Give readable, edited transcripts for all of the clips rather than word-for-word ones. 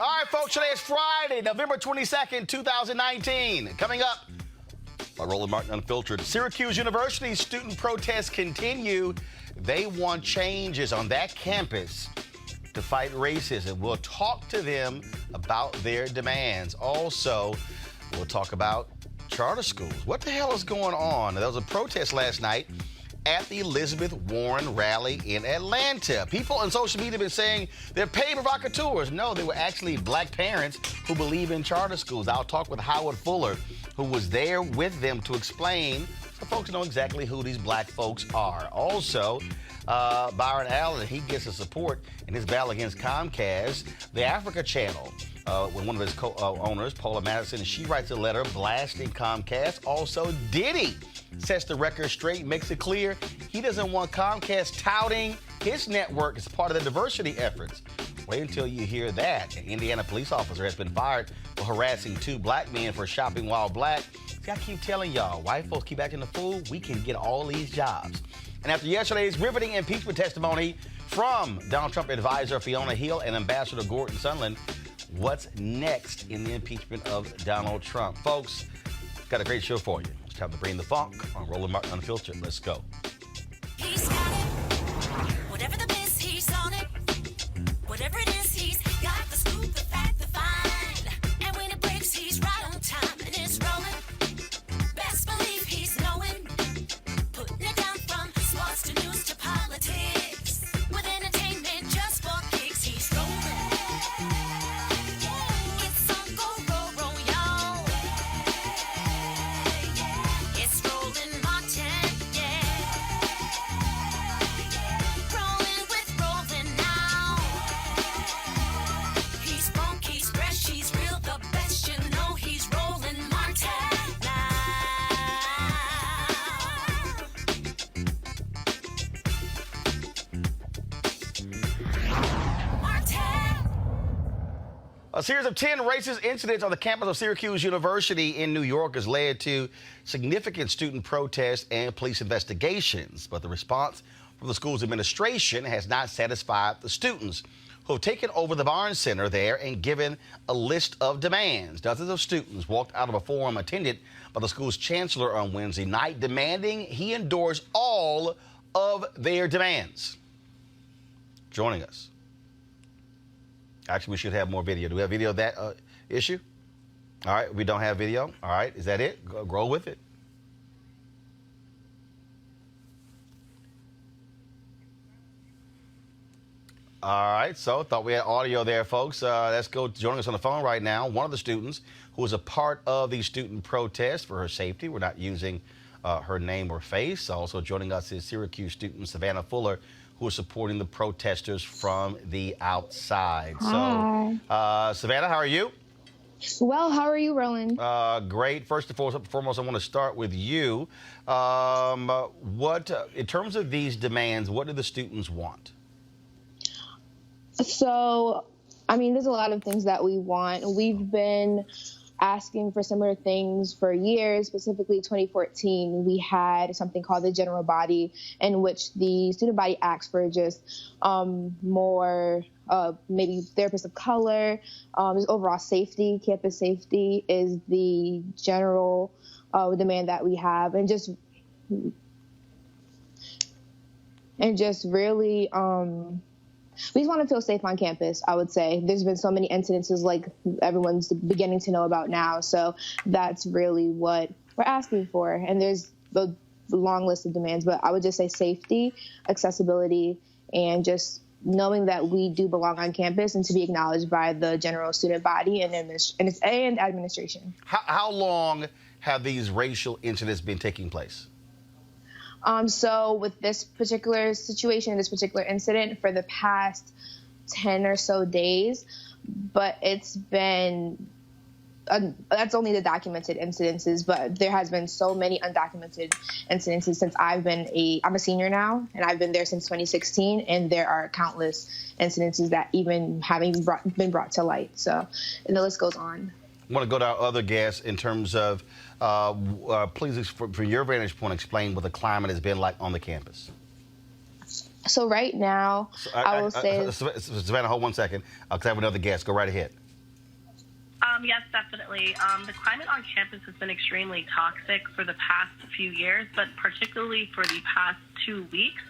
All right, folks, today is Friday, November 22nd, 2019. Coming up, by Roland Martin Unfiltered, Syracuse University student protests continue. They want changes on that campus to fight racism. We'll talk to them about their demands. Also, we'll talk about charter schools. What the hell is going on? There was a protest last night at the Elizabeth Warren rally in Atlanta. People on social media have been saying they're paid provocateurs. No, they were actually black parents who believe in charter schools. I'll talk with Howard Fuller, who was there with them to explain so folks know exactly who these black folks are. Also, Byron Allen, he gets the support in his battle against Comcast. The Africa Channel, with one of his co-owners, Paula Madison, she writes a letter blasting Comcast. Also, Diddy sets the record straight, makes it clear he doesn't want Comcast touting his network as part of the diversity efforts. Wait until you hear that. An Indiana police officer has been fired for harassing two black men for shopping while black. See, I keep telling y'all, white folks keep acting the fool, we can get all these jobs. And after yesterday's riveting impeachment testimony from Donald Trump advisor Fiona and Ambassador Gordon Sundland, what's next in the impeachment of Donald Trump? Folks, got a great show for you. It's time to bring the funk on Roland Martin Unfiltered. Let's go. He's got it. Whatever the miss, he's on it. Whatever it is, he's got the scoop, the fact, the find. And when it breaks, he's right on time and it's rolling. Best believe he's knowing. Putting it down from sports to news to politics. With entertainment just for kicks, he's rolling. It's on go, roll, y'all. It's Roland Martin, yeah. Rolling with Roland now. He's funky, he's fresh, he's real, the best, you know he's Roland Martin now. Martin. A series of 10 racist incidents on the campus of Syracuse University in New York has led to significant student protests and police investigations. But the response from the school's administration has not satisfied the students, who have taken over the Barnes Center there and given a list of demands. Dozens of students walked out of a forum attended by the school's chancellor on Wednesday night, demanding he endorse all of their demands. Joining us. Actually, we should have more video. Do we have video of that issue? All right, we don't have video. All right, is that it? Grow with it. All right, so thought we had audio there, folks. Let's go. Joining us on the phone right now, one of the students who was a part of the student protest for her safety. We're not using her name or face. Also joining us is Syracuse student Savannah Fuller, who is supporting the protesters from the outside. Hi. So, Savannah, how are you? Well, how are you, Roland? Great. First and foremost, I want to start with you. In terms of these demands, what do the students want? So, I mean, there's a lot of things that we want. We've been asking for similar things for years. Specifically 2014, we had something called the general body, in which the student body asked for just more maybe therapists of color, just overall safety. Campus safety is the general demand that we have, and just really we just want to feel safe on campus, I would say. There's been so many incidences like everyone's beginning to know about now. So that's really what we're asking for. And there's a long list of demands, but I would just say safety, accessibility, and just knowing that we do belong on campus and to be acknowledged by the general student body and administration. How long have these racial incidents been taking place? So with this particular situation, this particular incident, for the past 10 or so days, but it's been, that's only the documented incidences, but there has been so many undocumented incidences since I'm a senior now, and I've been there since 2016, and there are countless incidences that even haven't been brought to light. So, and the list goes on. I want to go to our other guests in terms of, please, from your vantage point, explain what the climate has been like on the campus. So right now, I will say... Savannah, hold 1 second, because I have another guest. Go right ahead. Yes, definitely. The climate on campus has been extremely toxic for the past few years, but particularly for the past 2 weeks.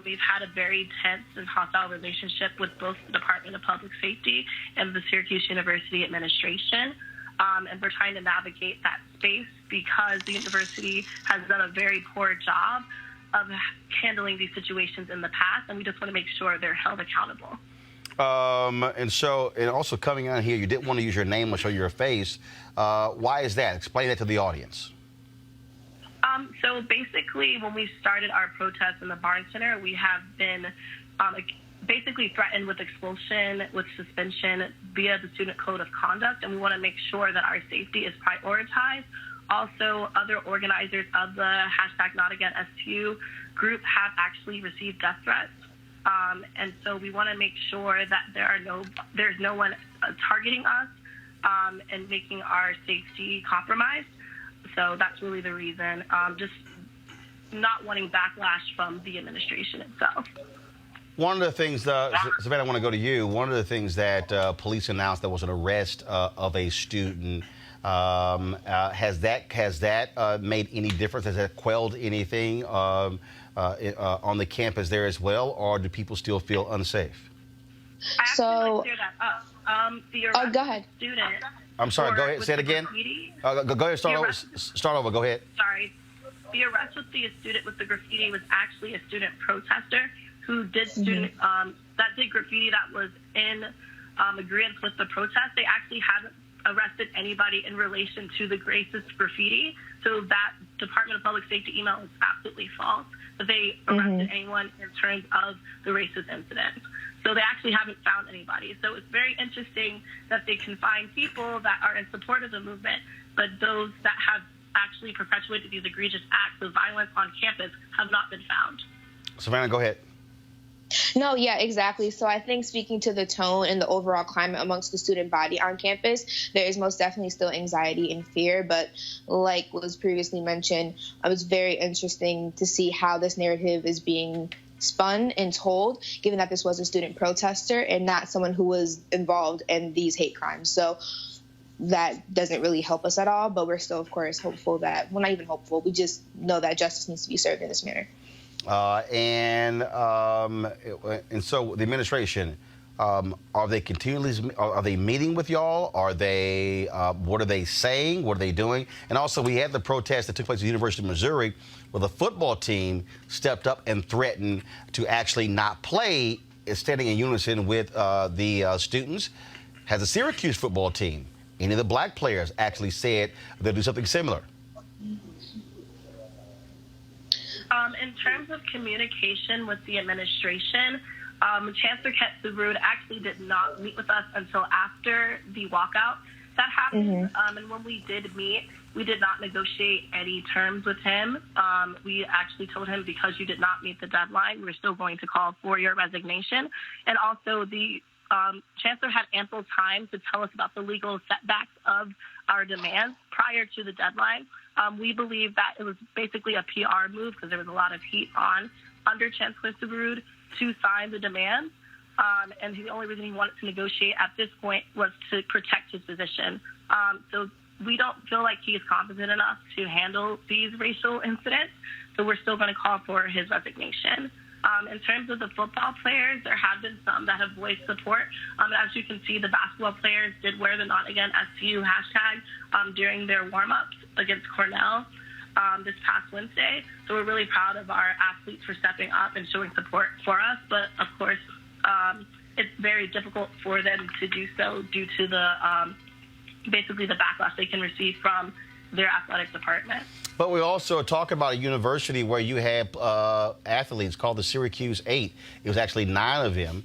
We've had a very tense and hostile relationship with both the Department of Public Safety and the Syracuse University administration. And we're trying to navigate that space because the university has done a very poor job of handling these situations in the past, and we just want to make sure they're held accountable. And also coming on here, you didn't want to use your name or show your face. Why is that? Explain that to the audience. So basically, when we started our protest in the Barnes Center, we have been basically threatened with expulsion, with suspension via the Student Code of Conduct, and we want to make sure that our safety is prioritized. Also, other organizers of the #NotAgainSU group have actually received death threats. And so we want to make sure that there's no one targeting us and making our safety compromised. So that's really the reason, just not wanting backlash from the administration itself. One of the things, Savannah, I want to go to you. One of the things that police announced there was an arrest of a student. Has that made any difference? Has that quelled anything on the campus there as well, or do people still feel unsafe? I actually want to clear that up. The arrested go ahead. student. I'm sorry. Go ahead. Say it again. Go ahead. Start over. Go ahead. Sorry. The arrest with the student with the graffiti was actually a student protester who did that did graffiti that was in agreement with the protest. They actually haven't arrested anybody in relation to the racist graffiti. So that Department of Public Safety email is absolutely false. That they arrested anyone in terms of the racist incident. So they actually haven't found anybody. So it's very interesting that they can find people that are in support of the movement, but those that have actually perpetuated these egregious acts of violence on campus have not been found. Savannah, go ahead. No, yeah, exactly. So I think speaking to the tone and the overall climate amongst the student body on campus, there is most definitely still anxiety and fear. But like was previously mentioned, it was very interesting to see how this narrative is being spun and told, given that this was a student protester and not someone who was involved in these hate crimes. So that doesn't really help us at all. But we're still, of course, hopeful that, well, not even hopeful, we just know that justice needs to be served in this manner. And so the administration, are they meeting with y'all? Are they, what are they saying? What are they doing? And also we had the protest that took place at the University of Missouri where the football team stepped up and threatened to actually not play, standing in unison with the students. Has the Syracuse football team, any of the black players actually said they'll do something similar? In terms of communication with the administration, Chancellor Roland actually did not meet with us until after the walkout that happened. And when we did meet, we did not negotiate any terms with him. We actually told him, because you did not meet the deadline, we're still going to call for your resignation. And also the Chancellor had ample time to tell us about the legal setbacks of our demands prior to the deadline. We believe that it was basically a PR move because there was a lot of heat under Chancellor Roland to sign the demands. And the only reason he wanted to negotiate at this point was to protect his position. So we don't feel like he is competent enough to handle these racial incidents. So we're still going to call for his resignation. In terms of the football players, there have been some that have voiced support. As you can see, the basketball players did wear the #NotAgainSCU hashtag during their warm-ups against Cornell this past Wednesday. So we're really proud of our athletes for stepping up and showing support for us. But, of course, it's very difficult for them to do so due to the basically the backlash they can receive from their athletic department. But we also talk about a university where you have athletes called the Syracuse 8. It was actually 9 of them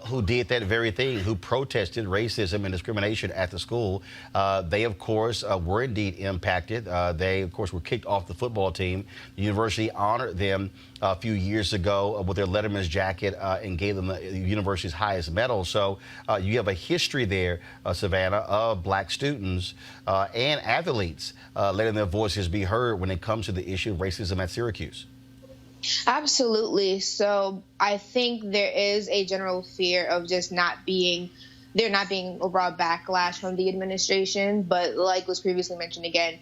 who did that very thing, who protested racism and discrimination at the school. They, of course, were indeed impacted. They, of course, were kicked off the football team. The university honored them a few years ago with their Letterman's jacket and gave them the university's highest medal. So you have a history there, Savannah, of black students and athletes letting their voices be heard when it comes to the issue of racism at Syracuse. Absolutely. So I think there is a general fear of just not being they're not being overall backlash from the administration, but like was previously mentioned again,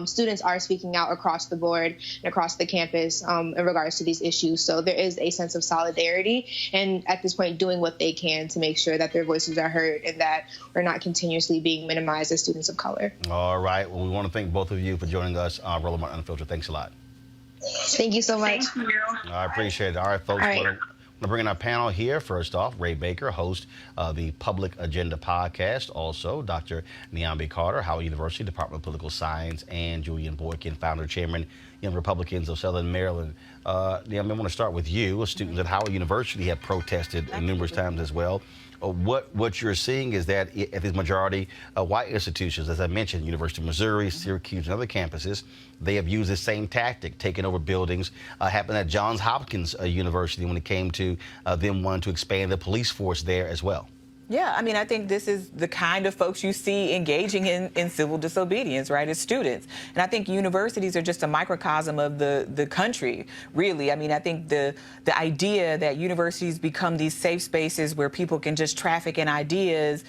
students are speaking out across the board and across the campus in regards to these issues. So there is a sense of solidarity, and at this point doing what they can to make sure that their voices are heard and that we're not continuously being minimized as students of color. All right. Well, we want to thank both of you for joining us on Roland Martin Unfiltered. Thanks a lot. Thank you so much. Thank you. I appreciate it. All right, folks. All right. We're going to bring in our panel here. First off, Ray Baker, host of the Public Agenda podcast. Also, Dr. Niambi Carter, Howard University, Department of Political Science, and Julian Boykin, founder, chairman, Young Republicans of Southern Maryland. Niambi, I want to start with you. Students at Howard University have protested numerous times as well. What you're seeing is that at these majority white institutions, as I mentioned, University of Missouri, Syracuse, and other campuses, they have used the same tactic, taking over buildings. Happened at Johns Hopkins University when it came to them wanting to expand the police force there as well. Yeah, I mean, I think this is the kind of folks you see engaging in civil disobedience, right, as students. And I think universities are just a microcosm of the country, really. I mean, I think the idea that universities become these safe spaces where people can just traffic in ideas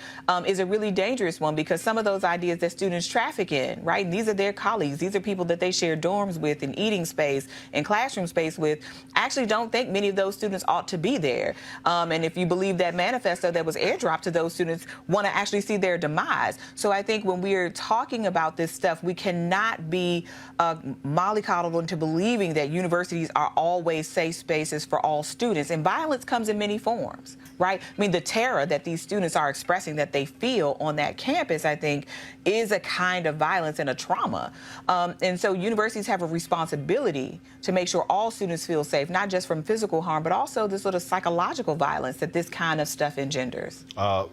is a really dangerous one, because some of those ideas that students traffic in, right, these are their colleagues. These are people that they share dorms with and eating space and classroom space with. I actually don't think many of those students ought to be there. And if you believe that manifesto that was airdropped to those students, want to actually see their demise. So I think when we are talking about this stuff, we cannot be mollycoddled into believing that universities are always safe spaces for all students. And violence comes in many forms, right? I mean, the terror that these students are expressing that they feel on that campus, I think, is a kind of violence and a trauma. And so universities have a responsibility to make sure all students feel safe, not just from physical harm, but also the sort of psychological violence that this kind of stuff engenders.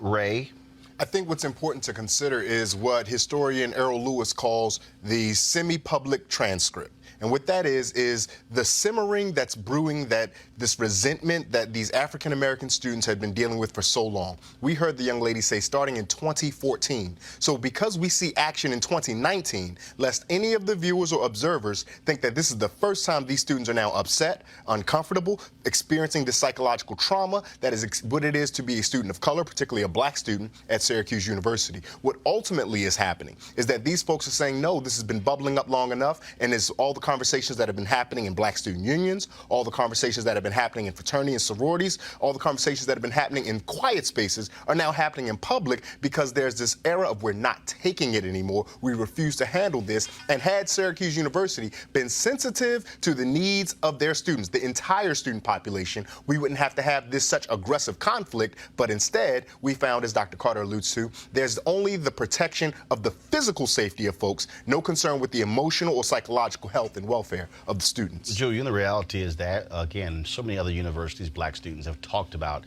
Ray? I think what's important to consider is what historian Errol Lewis calls the semi-public transcript. And what that is the simmering that's brewing, that this resentment that these African-American students had been dealing with for so long. We heard the young lady say starting in 2014. So because we see action in 2019, lest any of the viewers or observers think that this is the first time these students are now upset, uncomfortable, experiencing the psychological trauma that is what it is to be a student of color, particularly a black student at Syracuse University. What ultimately is happening is that these folks are saying, no, this has been bubbling up long enough, and it's all the conversations that have been happening in black student unions, all the conversations that have been happening in fraternity and sororities, all the conversations that have been happening in quiet spaces are now happening in public, because there's this era of we're not taking it anymore. We refuse to handle this. And had Syracuse University been sensitive to the needs of their students, the entire student population, we wouldn't have to have this such aggressive conflict. But instead, we found, as Dr. Carter alludes to, there's only the protection of the physical safety of folks, no concern with the emotional or psychological health and welfare of the students. Julian, the reality is that, again, so many other universities, black students have talked about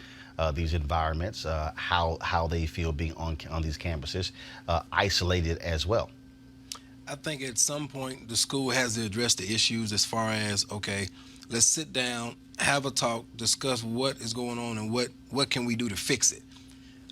these environments, how they feel being on these campuses, isolated as well. I think at some point the school has to address the issues as far as, okay, let's sit down, have a talk, discuss what is going on and what can we do to fix it.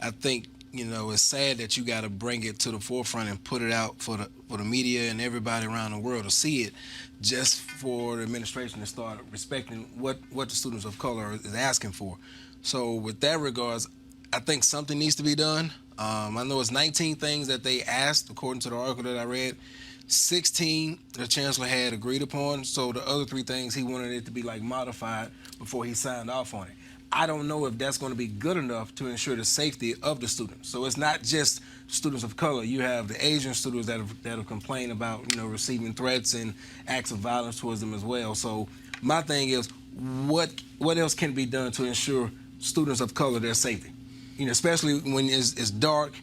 I think, you know, it's sad that you got to bring it to the forefront and put it out for the media and everybody around the world to see it, just for the administration to start respecting what the students of color is asking for. So with that regards, I think something needs to be done. I know it's 19 things that they asked, according to the article that I read. 16 the chancellor had agreed upon, so the other 3 things he wanted it to be like modified before he signed off on it. I don't know if that's going to be good enough to ensure the safety of the students. So it's not just students of color. You have the Asian students that have complained about, you know, receiving threats and acts of violence towards them as well. So my thing is, what else can be done to ensure students of color their safety? You know, especially when it's dark,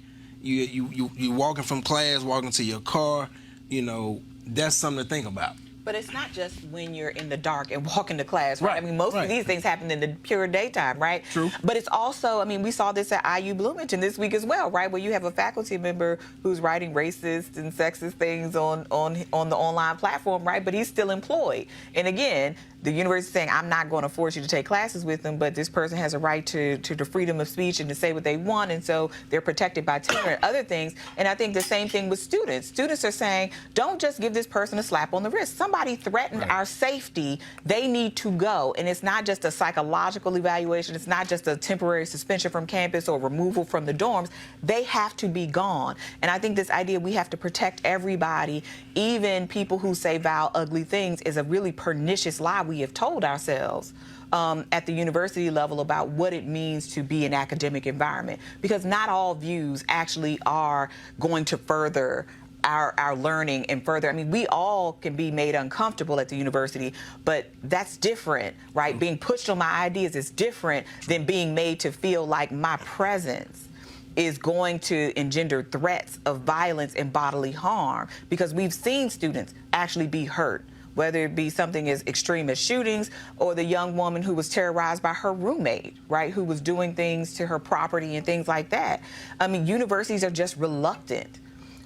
you walking from class, walking to your car. You know, that's something to think about. But it's not just when you're in the dark and walking to class, right? Right, I mean, most right. of these things happen in the pure daytime, right? True. But it's also, I mean, we saw this at IU Bloomington this week as well, right? Where you have a faculty member who's writing racist and sexist things on the online platform, right? But he's still employed. And again, the university is saying, I'm not going to force you to take classes with them, but this person has a right to the freedom of speech and to say what they want, and so they're protected by tenure and other things. And I think the same thing with students. Students are saying, don't just give this person a slap on the wrist. Somebody somebody threatened our safety, they need to go. And it's not just a psychological evaluation. It's not just a temporary suspension from campus or removal from the dorms. They have to be gone. And I think this idea we have to protect everybody, even people who say vile, ugly things, is a really pernicious lie we have told ourselves at the university level about what it means to be an academic environment, because not all views actually are going to further our learning and further. I mean, we all can be made uncomfortable at the university, but that's different, right? Being pushed on my ideas is different than being made to feel like my presence is going to engender threats of violence and bodily harm, because we've seen students actually be hurt, whether it be something as extreme as shootings or the young woman who was terrorized by her roommate, right, who was doing things to her property and things like that. I mean, universities are just reluctant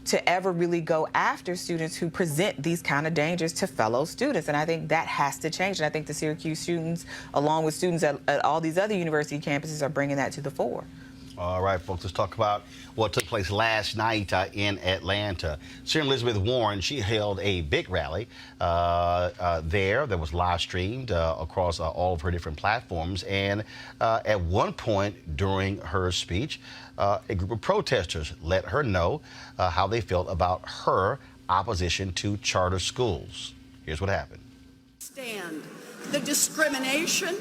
to ever really go after students who present these kind of dangers to fellow students. And I think that has to change. And I think the Syracuse students, along with students at all these other university campuses, are bringing that to the fore. All right, folks, let's talk about what took place last night in Atlanta. Senator Elizabeth Warren, she held a big rally there that was live streamed across all of her different platforms. And at one point during her speech, a group of protesters let her know how they felt about her opposition to charter schools. Here's what happened. Stand the discrimination,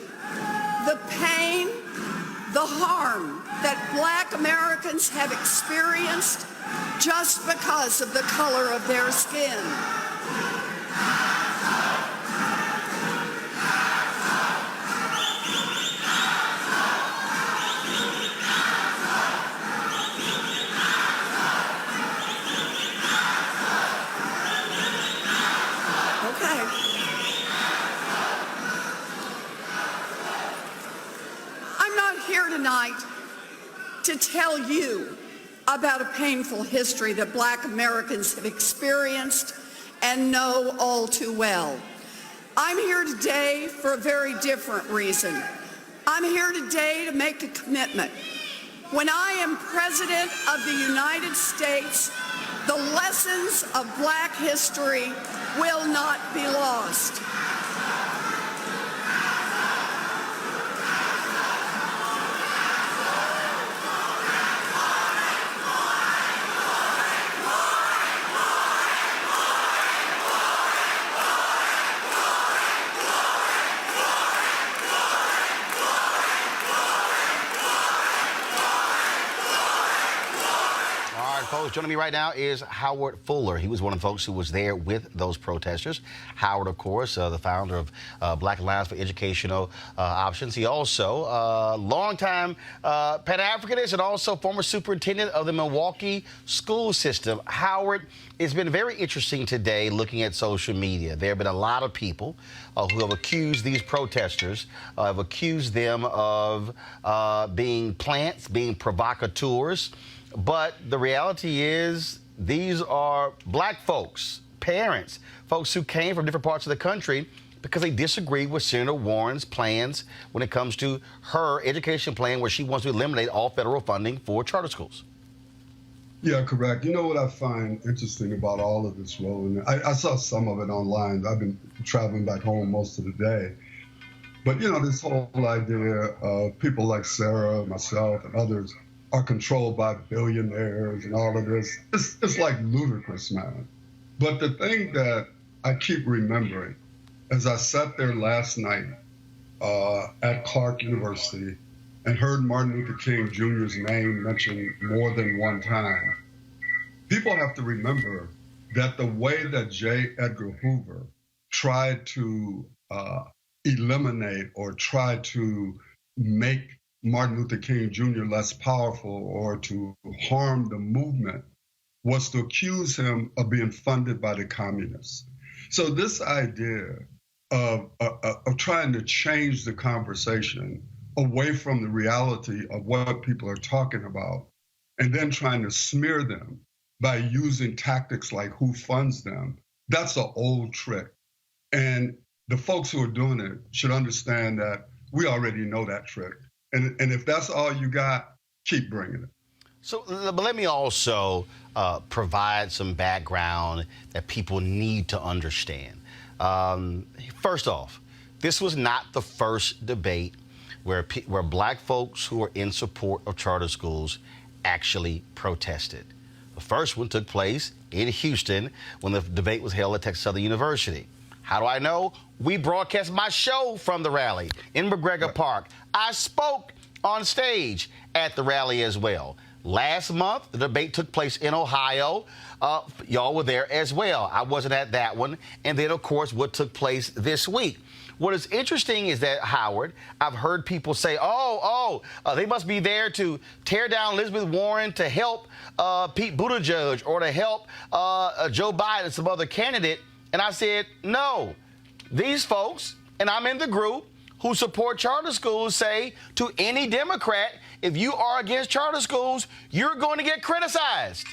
the pain, the harm that Black Americans have experienced just because of the color of their skin. Tonight to tell you about a painful history that Black Americans have experienced and know all too well. I'm here today for a very different reason. I'm here today to make a commitment. When I am President of the United States, the lessons of Black history will not be lost. Joining me right now is Howard Fuller. He was one of the folks who was there with those protesters. Howard, of course, the founder of Black Alliance for Educational Options. He also longtime Pan-Africanist and also former superintendent of the Milwaukee school system. Howard, it's been very interesting today looking at social media. There have been a lot of people who have accused these protesters, have accused them of being plants, being provocateurs. But the reality is these are Black folks, parents, folks who came from different parts of the country because they disagree with Senator Warren's plans when it comes to her education plan, where she wants to eliminate all federal funding for charter schools. Yeah, correct. You know what I find interesting about all of this, Roland? I saw some of it online. I've been traveling back home most of the day. But, you know, this whole idea of people like Sarah, myself, and others are controlled by billionaires and all of this. It's like ludicrous, man. But the thing that I keep remembering, as I sat there last night at Clark University and heard Martin Luther King Jr.'s name mentioned more than one time, people have to remember that the way that J. Edgar Hoover tried to eliminate or try to make Martin Luther King Jr. less powerful or to harm the movement was to accuse him of being funded by the communists. So this idea of trying to change the conversation away from the reality of what people are talking about and then trying to smear them by using tactics like who funds them, that's an old trick. And the folks who are doing it should understand that we already know that trick. And if that's all you got, keep bringing it. So, but let me also provide some background that people need to understand. First off, this was not the first debate where black folks who are in support of charter schools actually protested. The first one took place in Houston when the debate was held at Texas Southern University. How do I know? We broadcast my show from the rally in McGregor Park. I spoke on stage at the rally as well. Last month, the debate took place in Ohio. Y'all were there as well. I wasn't at that one. And then, of course, what took place this week. What is interesting is that, Howard, I've heard people say, they must be there to tear down Elizabeth Warren to help Pete Buttigieg or to help Joe Biden, some other candidate. And I said, no, these folks, and I'm in the group, who support charter schools say to any Democrat, if you are against charter schools, you're going to get criticized.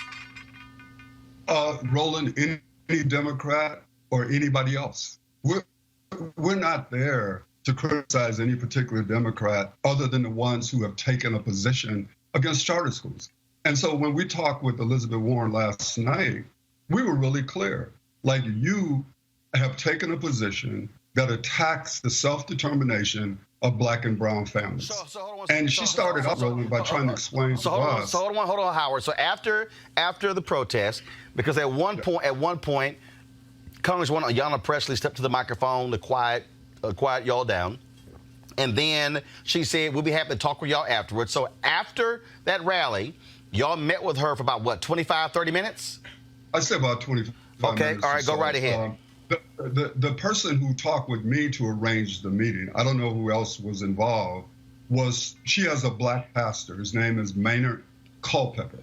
Roland, any Democrat or anybody else, we're not there to criticize any particular Democrat other than the ones who have taken a position against charter schools. And so when we talked with Elizabeth Warren last night, we were really clear. Like, you have taken a position that attacks the self-determination of black and brown families. And she started out, Roland, by trying to explain to us. Hold on, Howard. So after the protest, because at one point, Congresswoman Ayanna Pressley stepped to the microphone to quiet y'all down. And then she said, we'll be happy to talk with y'all afterwards. So after that rally, y'all met with her for about, 25, 30 minutes? I said about 25 minutes. Okay, all right, go right ahead. The person who talked with me to arrange the meeting, I don't know who else was involved, she has a black pastor. His name is Maynard Culpepper.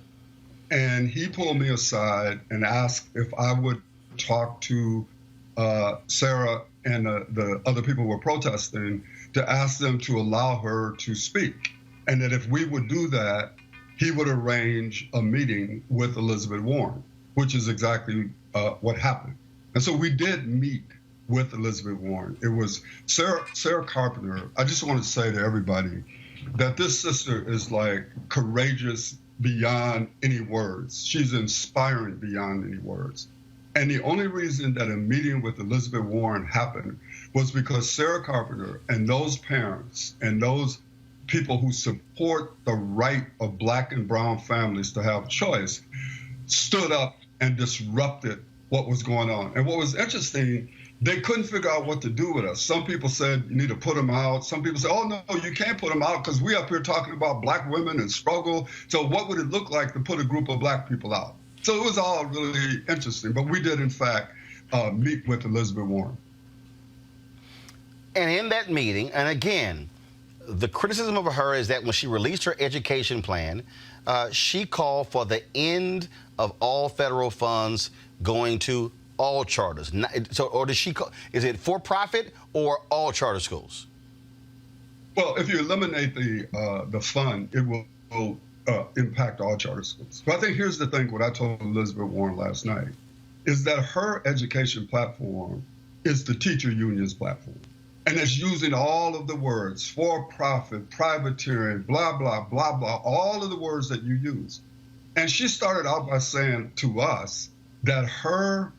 And he pulled me aside and asked if I would talk to Sarah and the other people who were protesting to ask them to allow her to speak. And that if we would do that, he would arrange a meeting with Elizabeth Warren, which is exactly what happened. And so we did meet with Elizabeth Warren. It was Sarah Carpenter. I just want to say to everybody that this sister is like courageous beyond any words. She's inspiring beyond any words. And the only reason that a meeting with Elizabeth Warren happened was because Sarah Carpenter and those parents and those people who support the right of black and brown families to have choice stood up and disrupted what was going on. And what was interesting, they couldn't figure out what to do with us. Some people said, you need to put them out. Some people said, oh, no, you can't put them out because we up here talking about black women and struggle. So what would it look like to put a group of black people out? So it was all really interesting. But we did, in fact, meet with Elizabeth Warren. And in that meeting, and again, the criticism of her is that when she released her education plan, she called for the end of all federal funds going to all charters. So, or does she call, is it for profit or all charter schools? Well, if you eliminate the fund, it will impact all charter schools. But I think here's the thing, what I told Elizabeth Warren last night, is that her education platform is the teacher union's platform. And it's using all of the words, for profit, privateering, blah, blah, blah, blah, all of the words that you use. And she started out by saying to us that her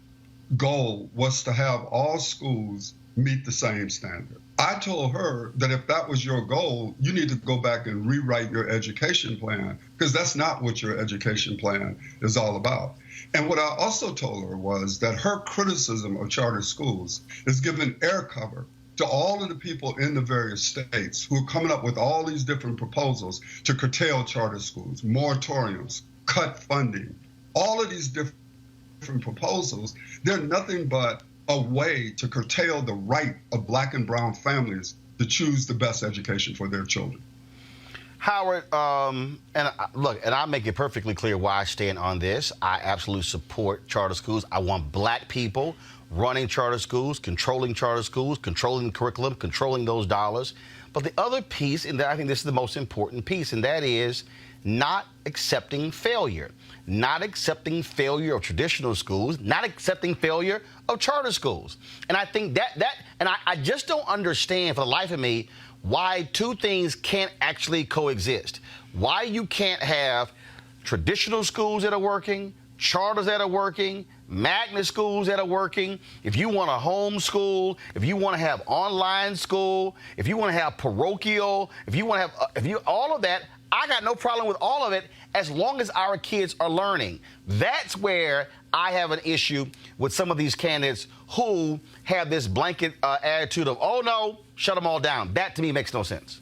goal was to have all schools meet the same standard. I told her that if that was your goal, you need to go back and rewrite your education plan, because that's not what your education plan is all about. And what I also told her was that her criticism of charter schools is giving air cover to all of the people in the various states who are coming up with all these different proposals to curtail charter schools, moratoriums, cut funding, all of these different proposals. They're nothing but a way to curtail the right of black and brown families to choose the best education for their children. Howard, and I'll make it perfectly clear why I stand on this. I absolutely support charter schools. I want black people running charter schools, controlling the curriculum, controlling those dollars. But the other piece, and I think this is the most important piece, and that is not accepting failure. Not accepting failure of traditional schools, not accepting failure of charter schools. And I think I just don't understand for the life of me why two things can't actually coexist. Why you can't have traditional schools that are working, charters that are working, magnet schools that are working, if you want to homeschool, if you want to have online school, if you want to have parochial, if you want to have all of that, I got no problem with all of it as long as our kids are learning. That's where I have an issue with some of these candidates who have this blanket attitude of, oh, no, shut them all down. That, to me, makes no sense.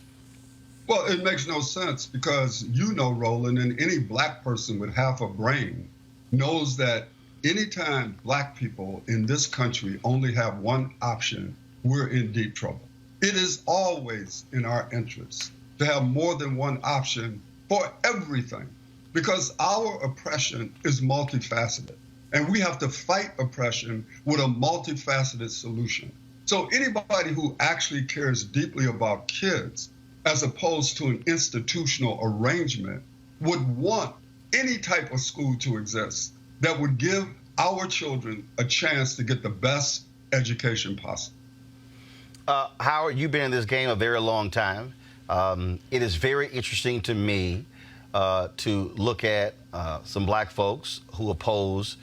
Well, it makes no sense because you know, Roland, and any black person with half a brain knows that anytime black people in this country only have one option, we're in deep trouble. It is always in our interest to have more than one option for everything because our oppression is multifaceted and we have to fight oppression with a multifaceted solution. So anybody who actually cares deeply about kids as opposed to an institutional arrangement would want any type of school to exist that would give our children a chance to get the best education possible. Howard, you've been in this game a very long time. It is very interesting to me to look at some black folks who oppose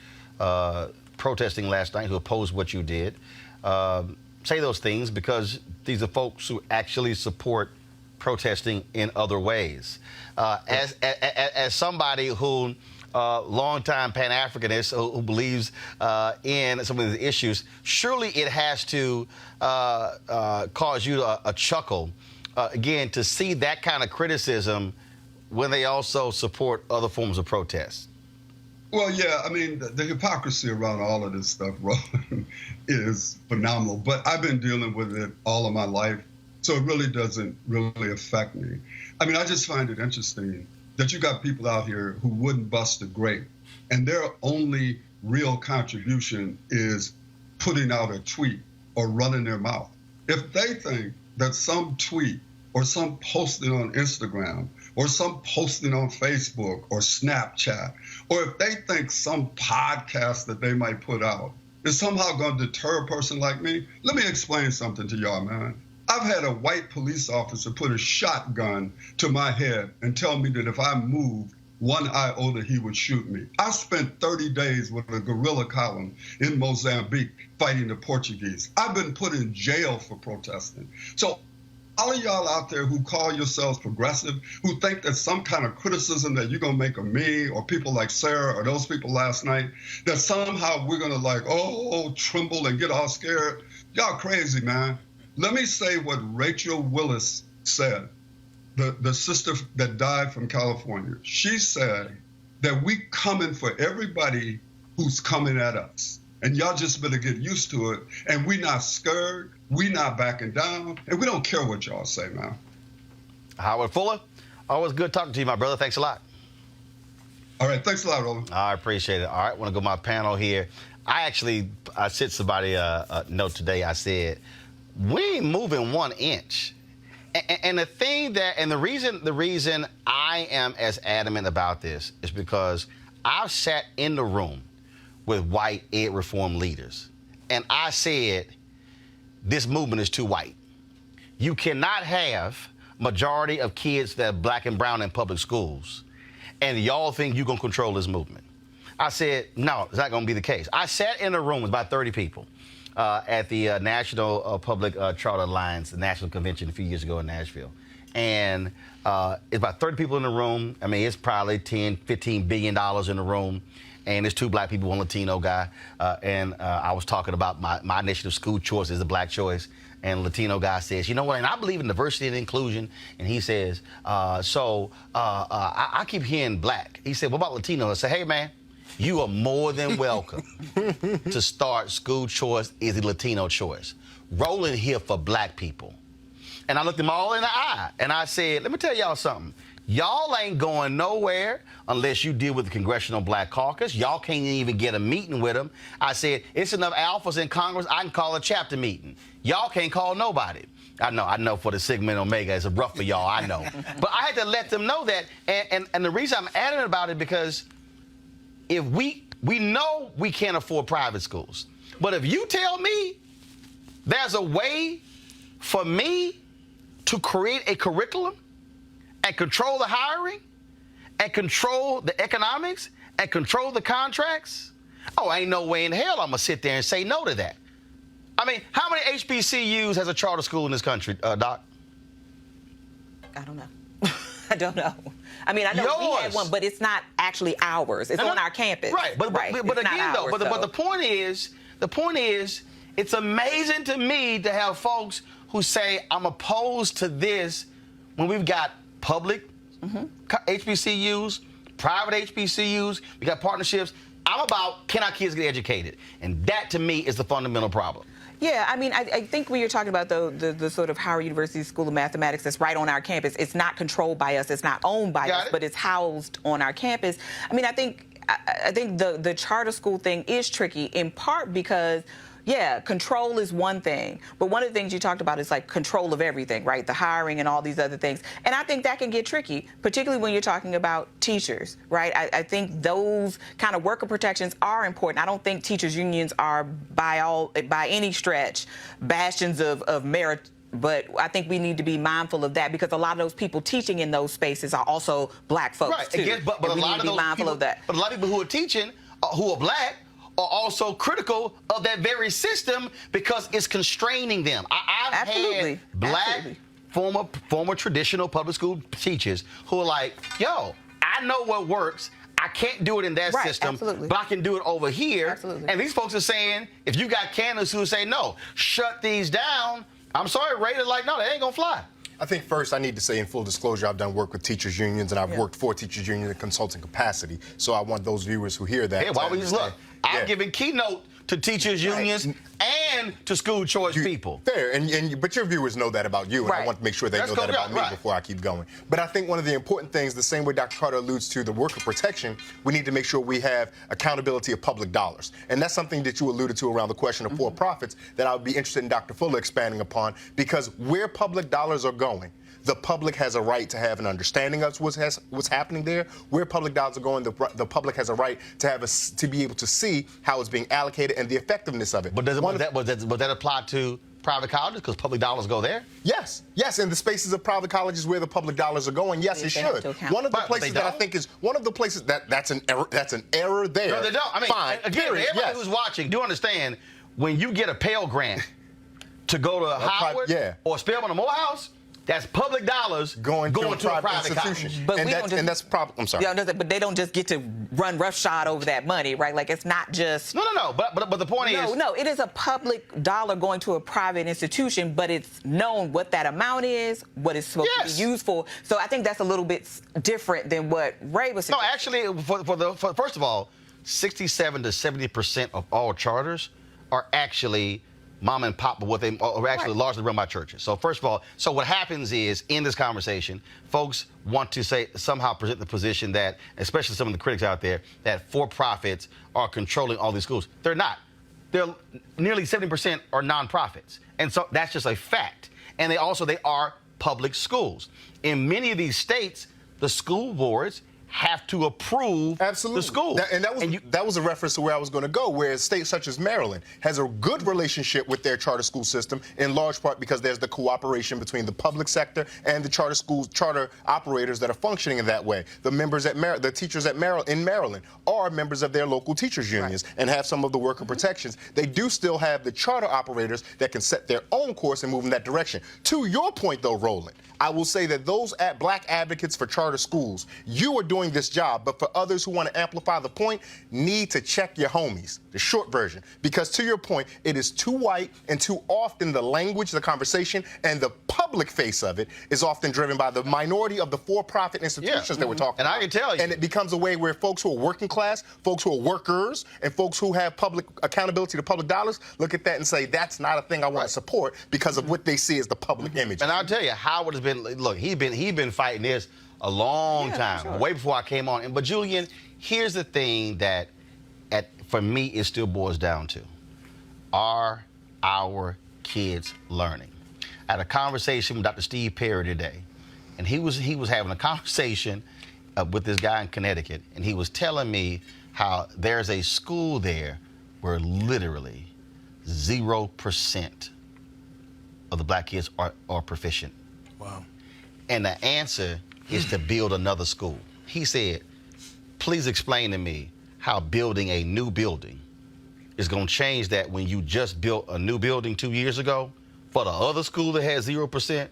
protesting last night, who oppose what you did. Say those things because these are folks who actually support protesting in other ways. As somebody who longtime Pan-Africanist who believes in some of the issues, surely it has to cause you a chuckle, again, to see that kind of criticism when they also support other forms of protest. Well, yeah, I mean, the hypocrisy around all of this stuff, Roland, is phenomenal. But I've been dealing with it all of my life, so it really doesn't really affect me. I mean, I just find it interesting that you got people out here who wouldn't bust a grape, and their only real contribution is putting out a tweet or running their mouth. If they think that some tweet or some posting on Instagram or some posting on Facebook or Snapchat, or if they think some podcast that they might put out is somehow going to deter a person like me, let me explain something to y'all, man. I've had a white police officer put a shotgun to my head and tell me that if I moved one iota, he would shoot me. I spent 30 days with a guerrilla column in Mozambique fighting the Portuguese. I've been put in jail for protesting. So all of y'all out there who call yourselves progressive, who think that some kind of criticism that you're going to make of me or people like Sarah or those people last night, that somehow we're going to like, oh, tremble and get all scared. Y'all crazy, man. Let me say what Rachel Willis said, the sister that died from California. She said that we coming for everybody who's coming at us. And y'all just better get used to it. And we not scared, we not backing down, and we don't care what y'all say, man. Howard Fuller, always good talking to you, my brother. Thanks a lot. All right, thanks a lot, Roland. I appreciate it. All right, I want to go to my panel here. I sent somebody a note today. I said, we ain't moving 1 inch. And the thing that, and the reason I am as adamant about this is because I've sat in the room with white ed reform leaders, and I said, this movement is too white. You cannot have majority of kids that are black and brown in public schools, and y'all think you're gonna control this movement. I said, no, it's not gonna be the case. I sat in a room with about 30 people at the National Public Charter Alliance, the national convention a few years ago in Nashville. And it's about 30 people in the room. I mean, it's probably $10, $15 billion in the room. And there's 2 black people, 1 Latino guy. And I was talking about my initiative, School Choice is a black choice. And a Latino guy says, you know what, and I believe in diversity and inclusion. And he says, I keep hearing black. He said, what about Latino? I said, hey, man, you are more than welcome to start School Choice is a Latino choice. Roland here for black people. And I looked them all in the eye, and I said, let me tell y'all something. Y'all ain't going nowhere unless you deal with the Congressional Black Caucus. Y'all can't even get a meeting with them. I said, it's enough alphas in Congress, I can call a chapter meeting. Y'all can't call nobody. I know for the Sigma and Omega, it's rough for y'all, I know. But I had to let them know that. And the reason I'm adamant about it because if we know we can't afford private schools. But if you tell me there's a way for me to create a curriculum and control the hiring and control the economics and control the contracts Oh, ain't no way in hell I'm going to sit there and say no to that. I mean, how many HBCUs has a charter school in this country, Doc? I don't know. I don't know. I mean, I know we had one, but it's not actually ours. It's on our campus. Right, but again, though, but the point is, it's amazing to me to have folks who say I'm opposed to this when we've got public HBCUs, private HBCUs, we got partnerships. I'm about, can our kids get educated? And that, to me, is the fundamental problem. Yeah, I mean, I think when you're talking about the sort of Howard University School of Mathematics that's right on our campus, it's not controlled by us, it's not owned by us, but it's housed on our campus. I mean, I think the charter school thing is tricky, in part because, yeah, control is one thing, but one of the things you talked about is like control of everything, right? The hiring and all these other things. And I think that can get tricky, particularly when you're talking about teachers, right? I think those kind of worker protections are important. I don't think teachers' unions are by any stretch bastions of merit. But I think we need to be mindful of that because a lot of those people teaching in those spaces are also black folks, right. too. Again, but a lot of those people, but a lot of people who are teaching, who are black, are also critical of that very system because it's constraining them. I've had black former traditional public school teachers who are like, yo, I know what works. I can't do it in that system, but I can do it over here. And these folks are saying, if you got candidates who say, no, shut these down, I'm sorry, Ray, they're like, no, they ain't gonna fly. I think first I need to say in full disclosure, I've done work with teachers unions and I've worked for teachers unions in consulting capacity. So I want those viewers who hear that. Hey, why would you look? I've given keynote to teachers unions and to school choice people. Fair, but your viewers know that about you, and I want to make sure they know that about me before I keep going. But I think one of the important things, the same way Dr. Carter alludes to the worker protection, we need to make sure we have accountability of public dollars. And that's something that you alluded to around the question of for-profits that I would be interested in Dr. Fuller expanding upon, because where public dollars are going, the public has a right to have an understanding of what's happening there. Where public dollars are going, the public has a right to be able to see how it's being allocated and the effectiveness of it. But does that apply to private colleges because public dollars go there? Yes, in the spaces of private colleges where the public dollars are going, yes, it should. One of the places that I think is that's an error there. No, they don't. I mean, fine. Again, everybody who's watching, do understand when you get a Pell Grant to go to Howard or Spelman or Morehouse, that's public dollars going to a private institution. But that's a problem. I'm sorry. Yeah, but they don't just get to run roughshod over that money, right? Like, it's not just... No. But the point is... No, it is a public dollar going to a private institution, but it's known what that amount is, what it's supposed to be used for. So I think that's a little bit different than what Ray was saying. No, actually, first of all, 67 to 70% of all charters are actually mom and pop, but what they are actually largely run by churches. So first of all, so what happens is in this conversation, folks want to somehow present the position that, especially some of the critics out there, that for-profits are controlling all these schools. They're not. They're nearly 70% are nonprofits, and so that's just a fact. And they are public schools. In many of these states, the school boards have to approve the school. That was a reference to where I was going to go, where states such as Maryland has a good relationship with their charter school system, in large part because there's the cooperation between the public sector and the charter operators that are functioning in that way. The teachers in Maryland are members of their local teachers unions and have some of the worker protections. They do still have the charter operators that can set their own course and move in that direction. To your point, though, Roland, I will say that those black advocates for charter schools, you are doing this job, but for others who want to amplify the point, need to check your homies, the short version. Because to your point, it is too white, and too often the language, the conversation, and the public face of it is often driven by the minority of the for-profit institutions that we're talking about. And I can tell you. And it becomes a way where folks who are working class, folks who are workers, and folks who have public accountability to public dollars look at that and say, that's not a thing I want to support because of what they see as the public image. And I'll tell you, Howard has been, look, he's been fighting this a long time, way before I came on. But Julian, here's the thing that, for me, it still boils down to: are our kids learning? I had a conversation with Dr. Steve Perry today, and he was having a conversation with this guy in Connecticut, and he was telling me how there's a school there where literally 0% of the black kids are proficient. Wow. And the answer is to build another school. He said, please explain to me how building a new building is going to change that when you just built a new building 2 years ago for the other school that had 0%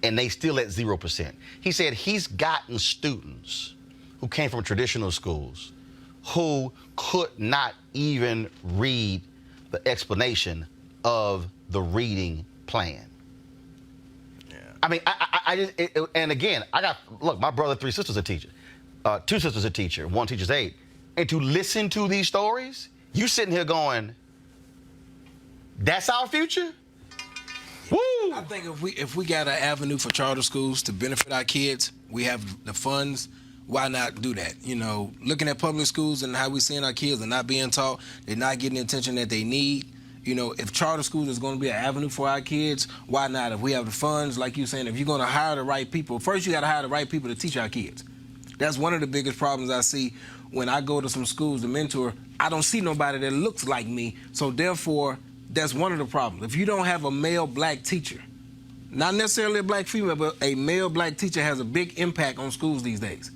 and they still at 0%. He said he's gotten students who came from traditional schools who could not even read the explanation of the reading plan. Yeah. I mean, and again, look, my brother, 3 sisters are teachers. 2 sisters are teacher, 1 teacher's 8. And to listen to these stories, you sitting here going, that's our future? Woo! I think if we got an avenue for charter schools to benefit our kids, we have the funds, why not do that? You know, looking at public schools and how we're seeing our kids are not being taught, they're not getting the attention that they need. You know, if charter schools is going to be an avenue for our kids, why not? If we have the funds, like you're saying, if you're going to hire the right people, first you got to hire the right people to teach our kids. That's one of the biggest problems I see when I go to some schools to mentor. I don't see nobody that looks like me, so therefore, that's one of the problems. If you don't have a male black teacher, not necessarily a black female, but a male black teacher has a big impact on schools these days.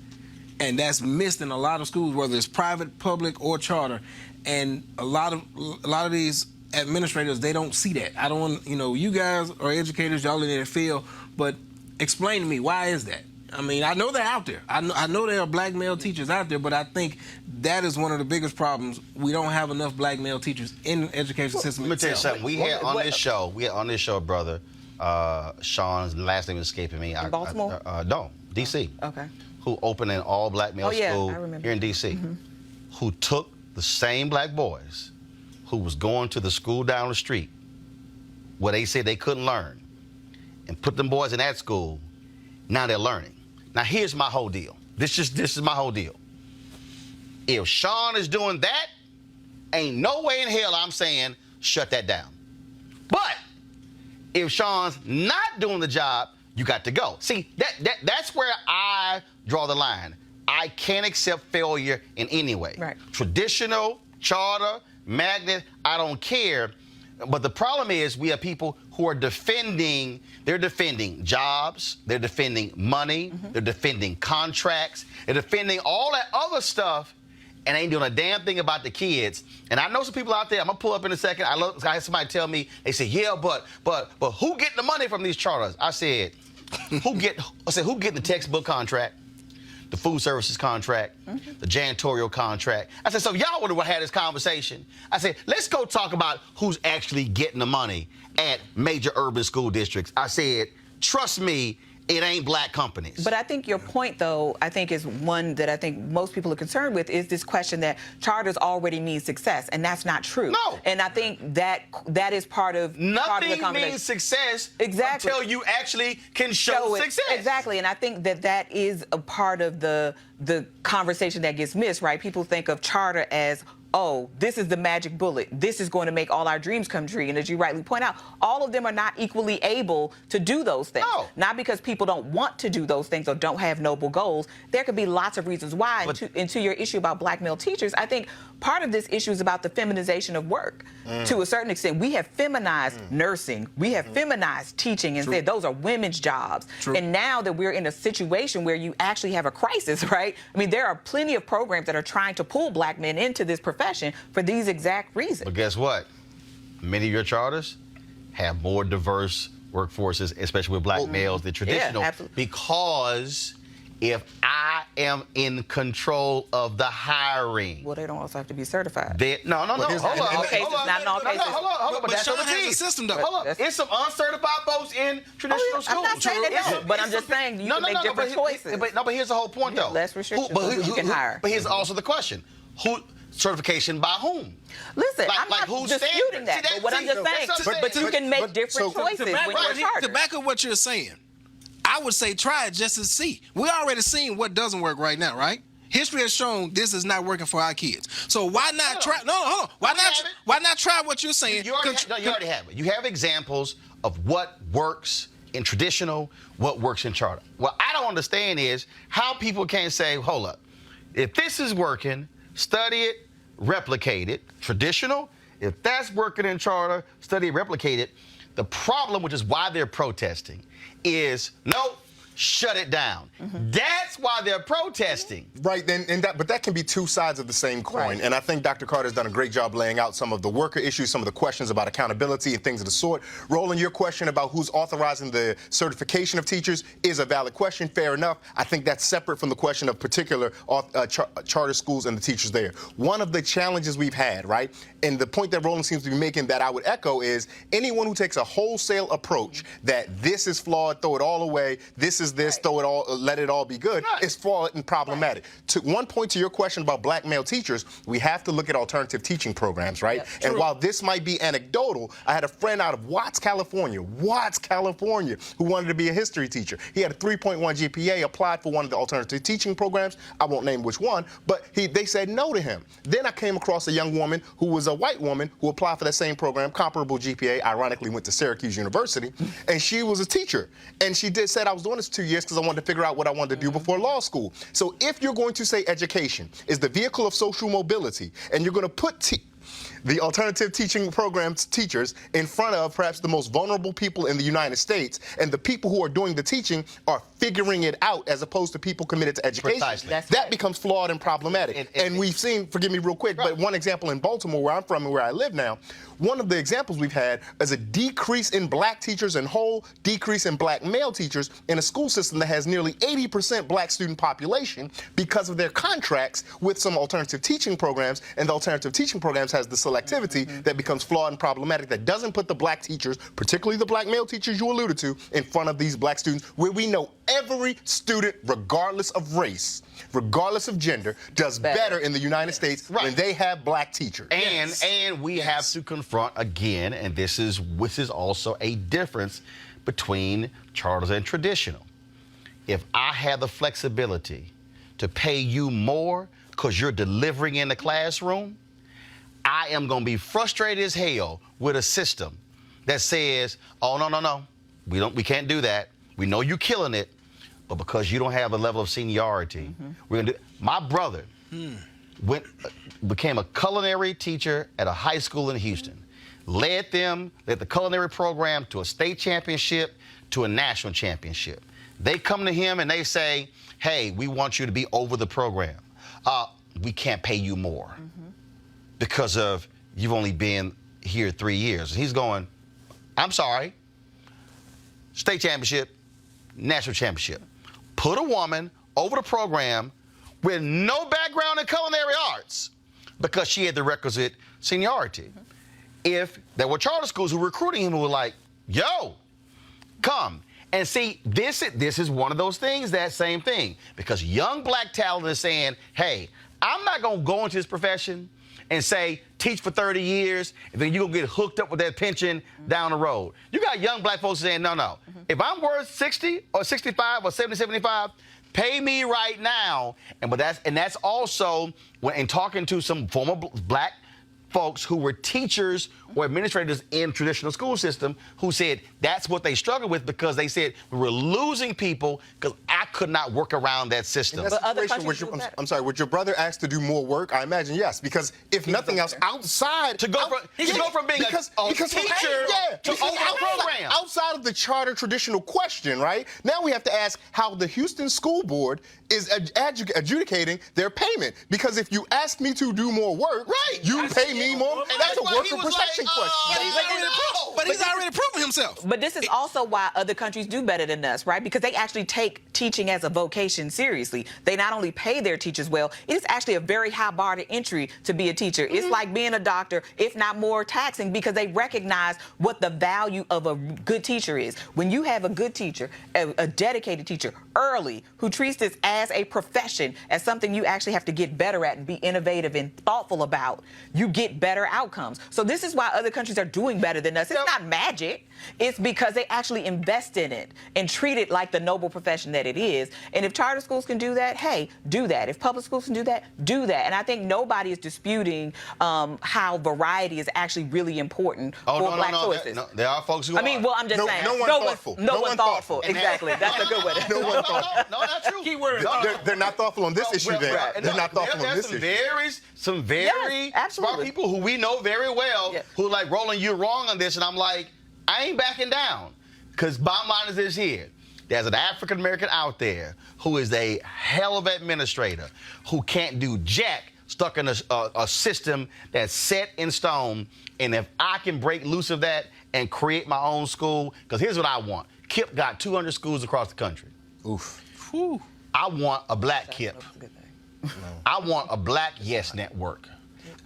And that's missed in a lot of schools, whether it's private, public, or charter. And a lot of these administrators, they don't see that. I don't, you know, you guys are educators, y'all in the field, but explain to me, why is that? I mean, I know they're out there. I know there are black male teachers out there, but I think that is one of the biggest problems. We don't have enough black male teachers in the education system. Let me tell you something. We had on this show, brother, Sean's last name is escaping me. In Baltimore? No, D.C. Okay. Who opened an all-black male school here in D.C., who took the same black boys who was going to the school down the street where they said they couldn't learn and put them boys in that school. Now they're learning. Now here's my whole deal. This is my whole deal. If Sean is doing that, ain't no way in hell I'm saying shut that down. But if Sean's not doing the job, you got to go. See, that's where I draw the line. I can't accept failure in any way. Right. Traditional, charter, magnet, I don't care. But the problem is we have people who are defending jobs, they're defending money, they're defending contracts, they're defending all that other stuff, and ain't doing a damn thing about the kids. And I know some people out there, I'm gonna pull up in a second, I had somebody tell me, they say, yeah, but who getting the money from these charters? I said, who getting the textbook contract? The food services contract, the janitorial contract. I said, so y'all would have had this conversation. I said, let's go talk about who's actually getting the money at major urban school districts. I said, trust me, it ain't black companies. But I think your point, though, I think is one that I think most people are concerned with, is this question that charters already mean success, and that's not true. No. And I think that is part of the conversation. Nothing means success exactly. until you actually can show success. Exactly, and I think that is a part of the conversation that gets missed, right? People think of charter as, oh, this is the magic bullet. This is going to make all our dreams come true. And as you rightly point out, all of them are not equally able to do those things. No. Not because people don't want to do those things or don't have noble goals. There could be lots of reasons why. And to your issue about black male teachers, I think part of this issue is about the feminization of work. To a certain extent, we have feminized nursing. We have feminized teaching and said those are women's jobs. And now that we're in a situation where you actually have a crisis, right? I mean, there are plenty of programs that are trying to pull black men into this profession for these exact reasons. But guess what? Many of your charters have more diverse workforces, especially with black males, than traditional. Yeah, absolutely. Because if I am in control of the hiring. Well, they don't also have to be certified. No. Hold on. Not in all cases. Hold on. But that's Sean the has a system, though. Hold up. It's some uncertified folks in traditional schools. I'm not saying they don't, but I'm just saying you can make different choices. But here's the whole point, though. Less restrictions on who you can hire. But here's also the question. Certification by whom? Listen, I'm not disputing that. But what I'm just saying, but you can make different choices when you're a charter. To back up what you're saying, I would say try it just to see. We're already seeing what doesn't work right now, right? History has shown this is not working for our kids. So why not try? No, hold on. Why not try what you're saying? You already have it. You have examples of what works in traditional, what works in charter. What I don't understand is how people can't say, hold up, if this is working, study it, replicate it. Traditional, if that's working in charter, study it, replicate it. The problem, which is why they're protesting, is no, shut it down. That's why they're protesting. Right, but that can be two sides of the same coin. Right. And I think Dr. Carter's done a great job laying out some of the worker issues, some of the questions about accountability and things of the sort. Roland, your question about who's authorizing the certification of teachers is a valid question. Fair enough. I think that's separate from the question of particular charter schools and the teachers there. One of the challenges we've had, right, and the point that Roland seems to be making that I would echo is anyone who takes a wholesale approach that this is flawed, throw it all away, this is this, throw it all, let it all be good, is flawed and problematic. To one point to your question about black male teachers, we have to look at alternative teaching programs, right? And while this might be anecdotal, I had a friend out of Watts, California, who wanted to be a history teacher. He had a 3.1 GPA, applied for one of the alternative teaching programs. I won't name which one, but they said no to him. Then I came across a young woman who was a white woman who applied for that same program, comparable GPA, ironically went to Syracuse University, and she was a teacher. And she said, I was doing this 2 years because I wanted to figure out what I wanted to do before law school. So if you're going to say education is the vehicle of social mobility, and you're going to put the alternative teaching programs teachers in front of perhaps the most vulnerable people in the United States, and the people who are doing the teaching are figuring it out as opposed to people committed to education, that becomes flawed and problematic. And we've seen, forgive me real quick, but one example in Baltimore, where I'm from and where I live now, one of the examples we've had is a decrease in black teachers and whole decrease in black male teachers in a school system that has nearly 80% black student population because of their contracts with some alternative teaching programs, and the alternative teaching programs has the selectivity that becomes flawed and problematic, that doesn't put the black teachers, particularly the black male teachers you alluded to, in front of these black students, where we know every student, regardless of race, regardless of gender, does better in the United States when they have black teachers. And we have to confront again, and this is also a difference between charters and traditional. If I have the flexibility to pay you more because you're delivering in the classroom, I am going to be frustrated as hell with a system that says, oh, no, we can't do that. We know you're killing it, but because you don't have a level of seniority, we're going to do. My brother became a culinary teacher at a high school in Houston, led the culinary program to a state championship, to a national championship. They come to him and they say, hey, we want you to be over the program. We can't pay you more because of you've only been here 3 years. And he's going, I'm sorry, state championship, national championship. Put a woman over the program with no background in culinary arts because she had the requisite seniority. If there were charter schools who were recruiting him who were like, yo, come. And see, this is one of those things, that same thing, because young black talent is saying, hey, I'm not going to go into this profession and say, teach for 30 years, and then you're going to get hooked up with that pension down the road. You got young black folks saying, no. If I'm worth 60 or 65 or 70, 75, pay me right now. And that's also when in talking to some former black folks who were teachers or administrators in traditional school system who said that's what they struggled with, because they said we were losing people because I could not work around that system. But I'm sorry, would your brother ask to do more work? I imagine yes, because if nothing else, outside to go from being a teacher to over the program. Outside of the charter traditional question, right? Now we have to ask how the Houston School Board is adjudicating their payment. Because if you ask me to do more work, you pay me more. And that's a worker perception question. But he's already proven himself. But this is also why other countries do better than us, right? Because they actually take teaching as a vocation seriously. They not only pay their teachers well, it is actually a very high bar to entry to be a teacher. It's like being a doctor, if not more taxing, because they recognize what the value of a good teacher is. When you have a good teacher, a dedicated teacher, early, who treats this as a profession, as something you actually have to get better at and be innovative and thoughtful about, you get better outcomes. So this is why other countries are doing better than us. It's not magic. It's because they actually invest in it and treat it like the noble profession that it is. And if charter schools can do that, hey, do that. If public schools can do that, do that. And I think nobody is disputing how variety is actually really important for black choices. There are folks who I mean, well, I'm just saying. No one thoughtful. Exactly. That's a good way to No one thoughtful. No, not true. Keyword. They're not thoughtful on this issue then. They're not thoughtful on this issue. Some very smart people who we know very well who are like, Roland, you're wrong on this. And I'm like, I ain't backing down. Because bottom line is this here. there's an African American out there who is a hell of an administrator who can't do jack, stuck in a system that's set in stone. And if I can break loose of that and create my own school, because here's what I want. KIPP got 200 schools across the country. Oof. Whew. I want a black KIPP. I want a black Yes Network.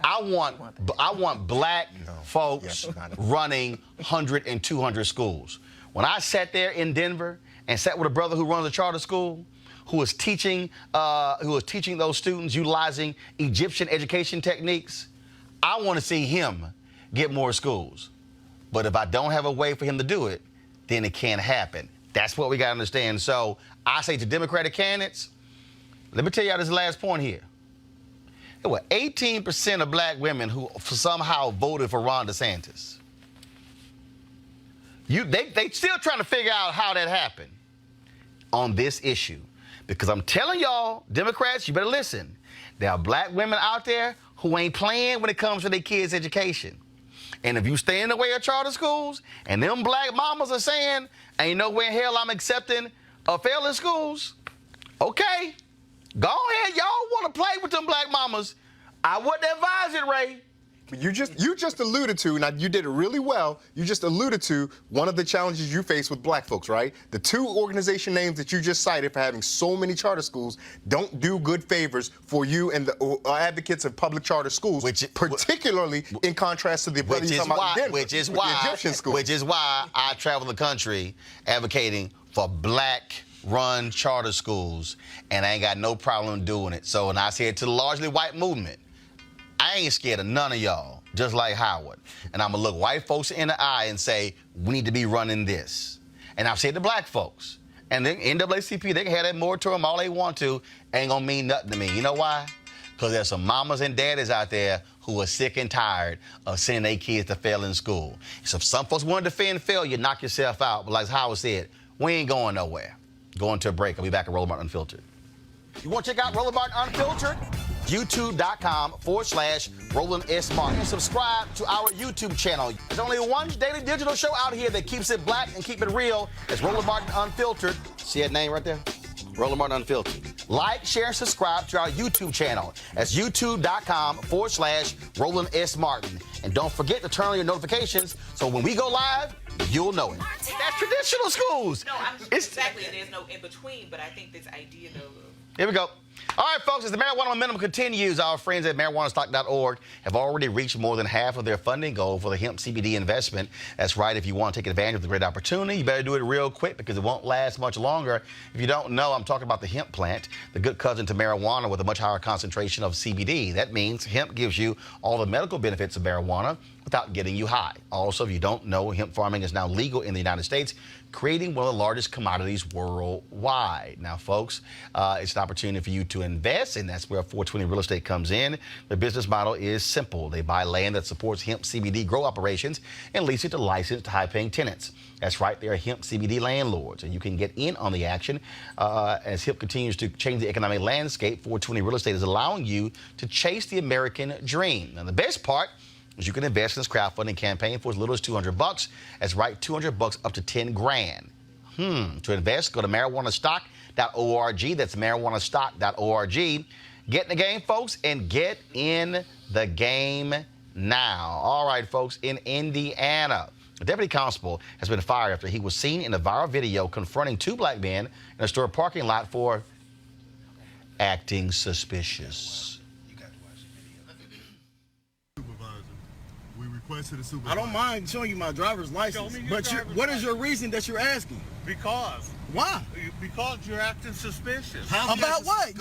I want black folks running 100 and 200 schools. When I sat there in Denver and sat with a brother who runs a charter school, who was teaching those students utilizing Egyptian education techniques, I want to see him get more schools. But if I don't have a way for him to do it, then it can't happen. That's what we got to understand. So I say to Democratic candidates, let me tell y'all this last point here. There were 18% of black women who somehow voted for Ron DeSantis. They still trying to figure out how that happened on this issue. Because I'm telling y'all, Democrats, you better listen. There are black women out there who ain't playing when it comes to their kids' education. And if you stay in the way of charter schools and them black mamas are saying, ain't no way in hell I'm accepting failing schools, okay. Go ahead, y'all want to play with them black mamas. I wouldn't advise it, Ray. You just alluded to, now you did it really well, you just alluded to one of the challenges you face with black folks, right? The two organization names that you just cited for having so many charter schools don't do good favors for you and the advocates of public charter schools, particularly in contrast to the brothers talking about Denver, which is why I travel the country advocating for black-run charter schools, and I ain't got no problem doing it. So when I say it to the largely white movement, I ain't scared of none of y'all, just like Howard. And I'm going to look white folks in the eye and say, we need to be running this. And I've said to black folks, and then NAACP, they can have that moratorium all they want to, ain't going to mean nothing to me. You know why? Because there's some mamas and daddies out there who are sick and tired of sending their kids to fail in school. So if some folks want to defend failure, knock yourself out. But like Howard said, we ain't going nowhere. Going to a break. I'll be back at Roland Martin Unfiltered. You want to check out Roland Martin Unfiltered? YouTube.com/Roland S. Martin. And subscribe to our YouTube channel. There's only one daily digital show out here that keeps it black and keep it real. It's Roland Martin Unfiltered. See that name right there? Roland Martin Unfiltered. Like, share, and subscribe to our YouTube channel. That's YouTube.com/Roland S. Martin. And don't forget to turn on your notifications so when we go live, you'll know it. That's traditional schools. No, exactly. There's no in between, but I think this idea, though. Here we go. All right, folks, as the marijuana momentum continues, our friends at marijuanastock.org have already reached more than half of their funding goal for the hemp CBD investment. That's right. If you want to take advantage of the great opportunity, you better do it real quick because it won't last much longer. If you don't know, I'm talking about the hemp plant, the good cousin to marijuana with a much higher concentration of CBD. That means hemp gives you all the medical benefits of marijuana without getting you high. Also, if you don't know, hemp farming is now legal in the United States, creating one of the largest commodities worldwide. Now, folks, it's an opportunity for you to invest, and that's where 420 Real Estate comes in. The business model is simple. They buy land that supports hemp CBD grow operations and lease it to licensed high-paying tenants. That's right, they are hemp CBD landlords, and you can get in on the action. As hemp continues to change the economic landscape, 420 Real Estate is allowing you to chase the American dream. Now, the best part is you can invest in this crowdfunding campaign for as little as $200. That's right, $200 up to 10 grand. To invest, go to marijuanastock.org. That's marijuanastock.org. Get in the game, folks, and get in the game now. All right, folks, in Indiana, a deputy constable has been fired after he was seen in a viral video confronting two black men in a store parking lot for acting suspicious. I don't mind showing you my driver's license, but what is your reason that you're asking? Because. Why? Because you're acting suspicious. About what?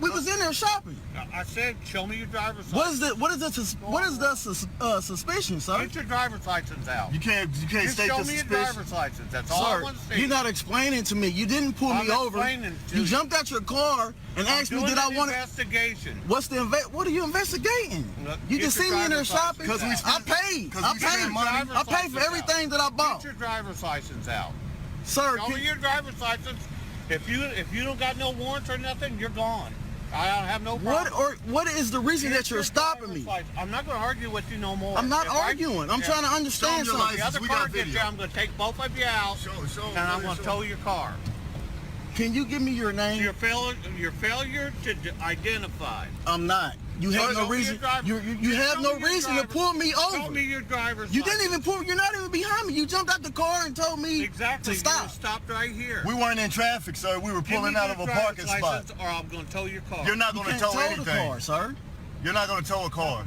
We was in there shopping. I said, show me your driver's license. What is the suspicion, sir? Get your driver's license out. You can't Just state show the me your suspicion. driver's license. That's all I want to see. You're not explaining to me. You didn't pull me over. You jumped out your car and asked me, did I want to? Investigation. What are you investigating? You just see me in there shopping. I paid for everything that I bought. Get your driver's license out. Sir, show me your driver's license. If you don't got no warrants or nothing, you're gone. I don't have no problem. What is the reason that you're stopping me? I'm not going to argue with you no more. I'm not arguing. I'm trying to understand something. The other car gets you, I'm going to take both of you out, and I'm going to tow your car. Can you give me your name? Your failure to identify. I'm not. You have no reason. You have no reason to pull me over. Show me your driver's You license. didn't even pull. You're not even behind me. You jumped out the car and told me Exactly. to stop. You stopped right here. We weren't in traffic, sir. We were pulling out of a parking spot. Or I'm going to tow your car. You're not going to tow anything. the car, sir. You're not going to tow a car.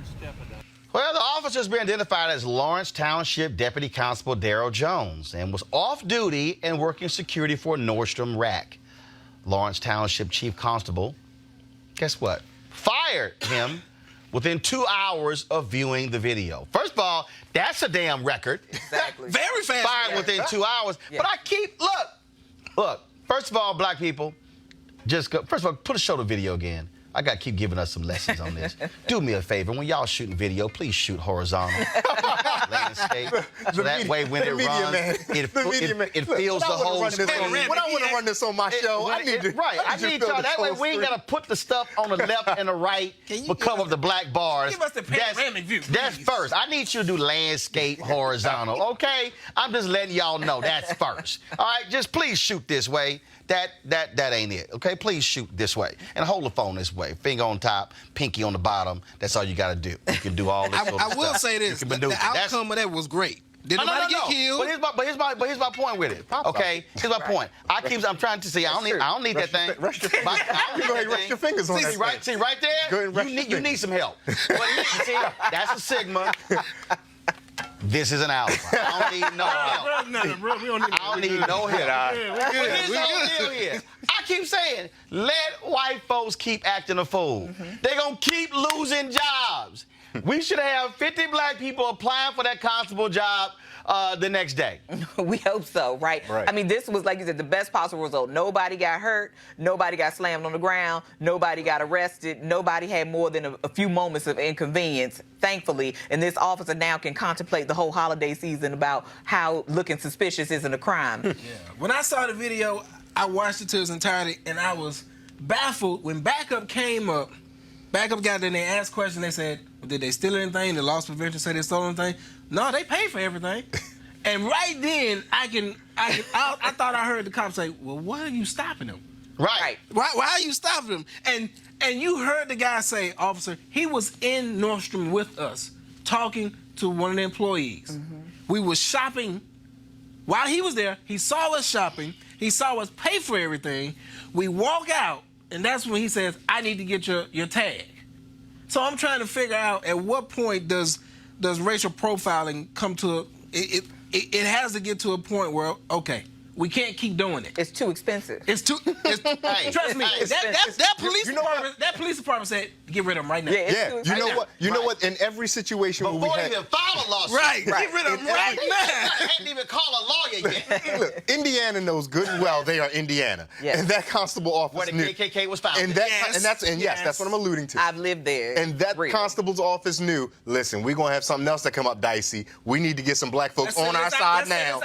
Well, the officer's been identified as Lawrence Township Deputy Constable Darrell Jones and was off duty and working security for Nordstrom Rack. Lawrence Township Chief Constable, guess what? Fired him within 2 hours of viewing the video. First of all, that's a damn record. Exactly. Very fast. Fired within 2 hours. Yeah. But I keep, look, first of all, black people, just go, first of all, put a show the video again. I got to keep giving us some lessons on this. Do me a favor. When y'all shooting video, please shoot horizontal. Landscape. So that way when it runs, it feels the whole screen. When I want to run this on my show, I need to. Right. I need y'all. That way we ain't got to put the stuff on the left and the right because of the black bars. Give us the panoramic view, That's please. first. I need you to do landscape horizontal, okay? I'm just letting y'all know that's first. All right? Just please shoot this way. That ain't it, okay? Please shoot this way. And hold the phone this way. Finger on top, pinky on the bottom. That's all you got to do. You can do all this sort of I will stuff. say this. You can The maneuver. outcome of that was great. Did nobody get killed? But here's my point with it. Okay, here's my point. I'm trying to see. I don't need that thing. Rest your fingers. Go ahead, rest your fingers on that. See right there. Go ahead and rest your You need some help. But see, that's a Sigma. This is an alpha. I don't need no help. I don't need no help. But here's the whole deal here. I keep saying, let white folks keep acting a fool. They're going to keep losing jobs. We should have 50 black people applying for that constable job the next day. We hope so, right? I mean, this was, like you said, the best possible result. Nobody got hurt. Nobody got slammed on the ground. Nobody got arrested. Nobody had more than a few moments of inconvenience, thankfully. And this officer now can contemplate the whole holiday season about how looking suspicious isn't a crime. Yeah. When I saw the video, I watched it to its entirety, and I was baffled when backup came up. Backup got there and they asked questions. They said, did they steal anything? The loss prevention said they stole anything? No, they paid for everything. And right then, I thought I heard the cop say, well, why are you stopping him? Right. Why are you stopping him? And you heard the guy say, officer, he was in Nordstrom with us talking to one of the employees. We were shopping. While he was there, he saw us shopping. He saw us pay for everything. We walk out, and that's when he says, I need to get your tag. So I'm trying to figure out at what point does racial profiling come to it has to get to a point where, okay, we can't keep doing it. It's too expensive. Trust me. That police department said, get rid of him right now. Yeah, you know what? In every situation where we Before had, even file a lawsuit. Right. Get rid of him right now. I hadn't even called a lawyer yet. look, Indiana knows good and well they are Indiana, Yes. and that constable office Where the knew. KKK was founded. And that's what I'm alluding to. I've lived there. And that constable's office knew, listen, we're going to have something else that come up dicey. We need to get some black folks on our side now.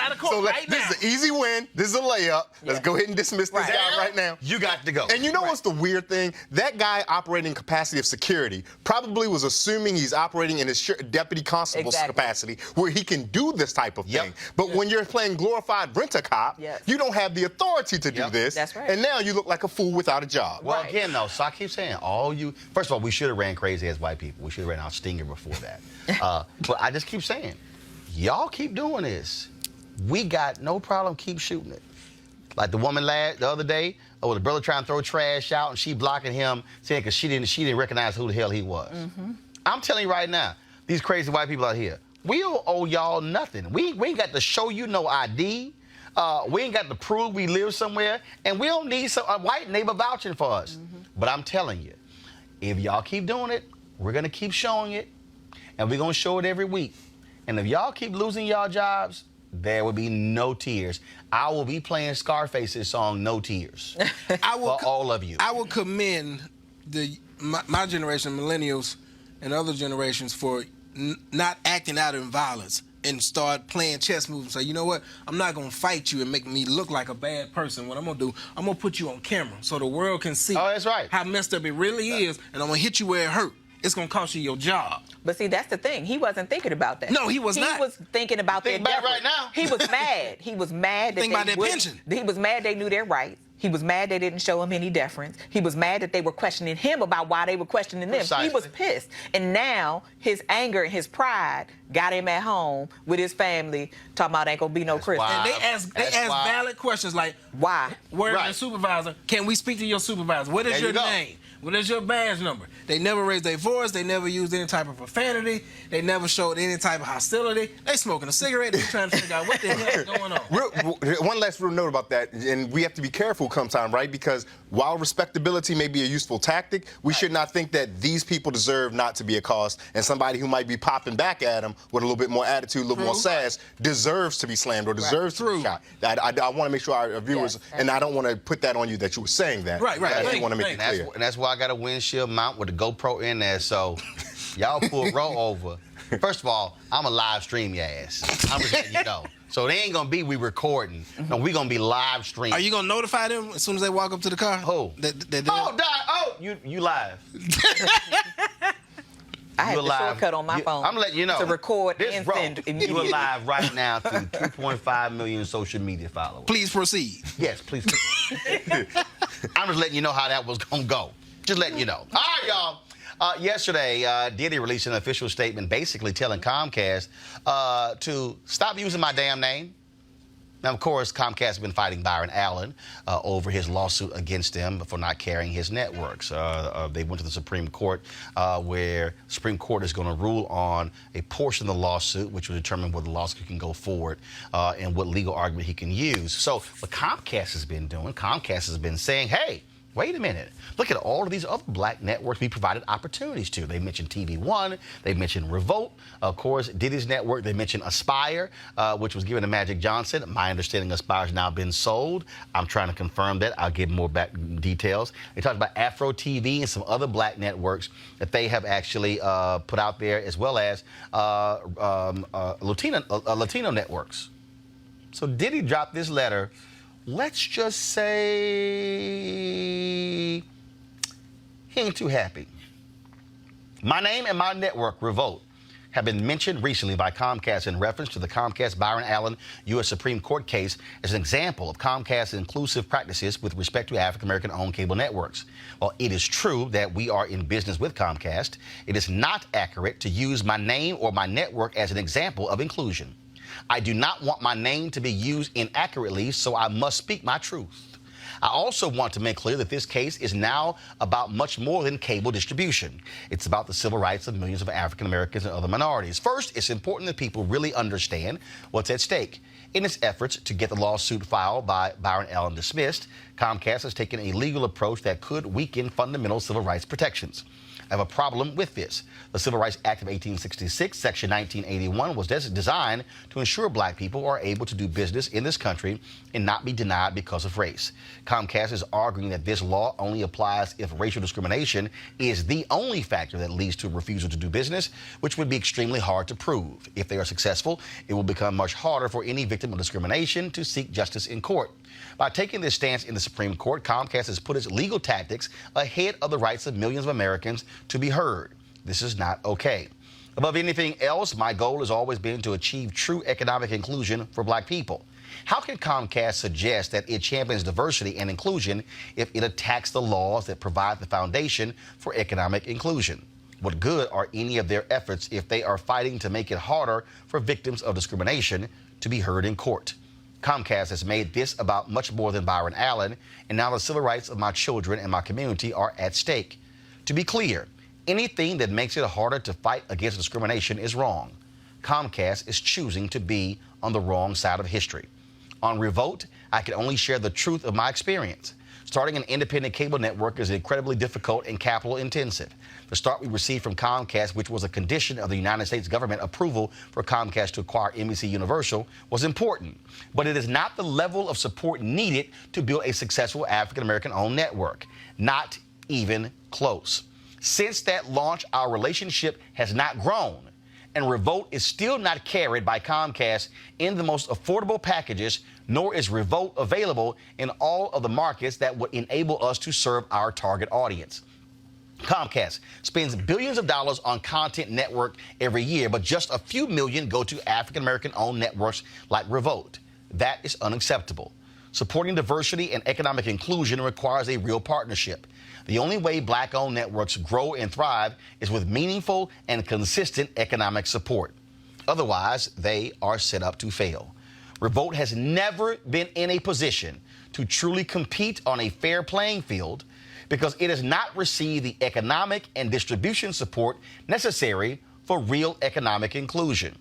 This is an easy win. This is a layup. Let's go ahead and dismiss this guy right now. You got to go. And you know what's the weird thing? That guy operating in capacity of security probably was assuming he's operating in his deputy constable's capacity where he can do this type of thing. But when you're playing glorified rent-a-cop, you don't have the authority to do this. That's right. And now you look like a fool without a job. Well, again, though, so I keep saying, first of all, we should have ran crazy as white people. We should have ran our stinger before that. But I just keep saying, y'all keep doing this. We got no problem keep shooting it. Like the woman the other day, the brother trying to throw trash out and she blocking him, saying because she didn't recognize who the hell he was. I'm telling you right now, these crazy white people out here, we don't owe y'all nothing. We ain't got to show you no ID. We ain't got to prove we live somewhere, and we don't need a white neighbor vouching for us. But I'm telling you, if y'all keep doing it, we're gonna keep showing it, and we're gonna show it every week. And if y'all keep losing y'all jobs, there will be no tears. I will be playing Scarface's song, No Tears, for all of you. I will commend my generation, millennials, and other generations for not acting out in violence. and start playing chess moves and say, you know what, I'm not going to fight you and make me look like a bad person. What I'm going to do, I'm going to put you on camera so the world can see that's right. how messed up it really is, and I'm going to hit you where it hurt. It's going to cost you your job. But see, that's the thing. He wasn't thinking about that. No, he was not. He was thinking about Think their about it right now. He was mad. He was mad that Think about their pension. He was mad they knew their rights. He was mad they didn't show him any deference. He was mad that they were questioning him about why they were questioning them. Precisely. He was pissed. And now his anger and his pride got him at home with his family talking about ain't gonna be no Christmas. why- And they ask valid questions like, Why? where's Right. your supervisor? Can we speak to your supervisor? What is There your you go. name? What is your badge number? They never raised their voice. They never used any type of profanity. They never showed any type of hostility. They smoking a cigarette. They trying to figure out what the hell is going on. One last real note about that, and we have to be careful come time, right? Because while respectability may be a useful tactic, we should not think that these people deserve not to be a cost, and somebody who might be popping back at them with a little bit more attitude, a little more sass, deserves to be slammed or deserves to be shot. I want to make sure our viewers, and I don't want to put that on you that you were saying that. Right. I just want to make it clear. And that's why I got a windshield mount with a GoPro in there, so y'all pull roll over. First of all, I'm a live stream your ass. I'm just letting you know. So they ain't gonna be we recording. No, we gonna be live streaming. Are you gonna notify them as soon as they walk up to the car? Who? You live. I had You the alive. shortcut on my phone. I'm letting you know. To record this and bro, send you immediately. alive right now to 2.5 million social media followers. Please proceed. Yes, please. I'm just letting you know how that was gonna go. Just letting you know. All right, y'all. Yesterday, Diddy released an official statement basically telling Comcast to stop using my damn name. Now, of course, Comcast has been fighting Byron Allen over his lawsuit against him for not carrying his networks. They went to the Supreme Court where the Supreme Court is going to rule on a portion of the lawsuit, which will determine whether the lawsuit can go forward and what legal argument he can use. So what Comcast has been doing, Comcast has been saying, hey, wait a minute. Look at all of these other black networks we provided opportunities to. They mentioned TV One. They mentioned Revolt. Of course, Diddy's network. They mentioned Aspire, which was given to Magic Johnson. My understanding, Aspire's now been sold. I'm trying to confirm that. I'll give more back details. They talked about Afro TV and some other black networks that they have actually put out there, as well as Latino networks. So Diddy dropped this letter. Let's just say he ain't too happy. My name and my network, Revolt, have been mentioned recently by Comcast in reference to the Comcast Byron Allen U.S. Supreme Court case as an example of Comcast's inclusive practices with respect to African-American-owned cable networks. While it is true that we are in business with Comcast, it is not accurate to use my name or my network as an example of inclusion. I do not want my name to be used inaccurately, so I must speak my truth. I also want to make clear that this case is now about much more than cable distribution. It's about the civil rights of millions of African Americans and other minorities. First, it's important that people really understand what's at stake. In its efforts to get the lawsuit filed by Byron Allen dismissed, Comcast has taken a legal approach that could weaken fundamental civil rights protections. I have a problem with this. The Civil Rights Act of 1866, Section 1981, was designed to ensure black people are able to do business in this country and not be denied because of race. Comcast is arguing that this law only applies if racial discrimination is the only factor that leads to a refusal to do business, which would be extremely hard to prove. If they are successful, it will become much harder for any victim of discrimination to seek justice in court. By taking this stance in the Supreme Court, Comcast has put its legal tactics ahead of the rights of millions of Americans to be heard. This is not okay. Above anything else, my goal has always been to achieve true economic inclusion for black people. How can Comcast suggest that it champions diversity and inclusion if it attacks the laws that provide the foundation for economic inclusion? What good are any of their efforts if they are fighting to make it harder for victims of discrimination to be heard in court? Comcast has made this about much more than Byron Allen, and now the civil rights of my children and my community are at stake. To be clear, anything that makes it harder to fight against discrimination is wrong. Comcast is choosing to be on the wrong side of history. On Revolt, I can only share the truth of my experience. Starting an independent cable network is incredibly difficult and capital intensive. The start we received from Comcast, which was a condition of the United States government approval for Comcast to acquire NBC Universal, was important. But it is not the level of support needed to build a successful African-American-owned network. Not even close. Since that launch, our relationship has not grown. and Revolt is still not carried by Comcast in the most affordable packages, nor is Revolt available in all of the markets that would enable us to serve our target audience. Comcast spends billions of dollars on content network every year, but just a few million go to African-American-owned networks like Revolt. That is unacceptable. Supporting diversity and economic inclusion requires a real partnership. The only way black-owned networks grow and thrive is with meaningful and consistent economic support. Otherwise, they are set up to fail. Revolt has never been in a position to truly compete on a fair playing field because it has not received the economic and distribution support necessary for real economic inclusion.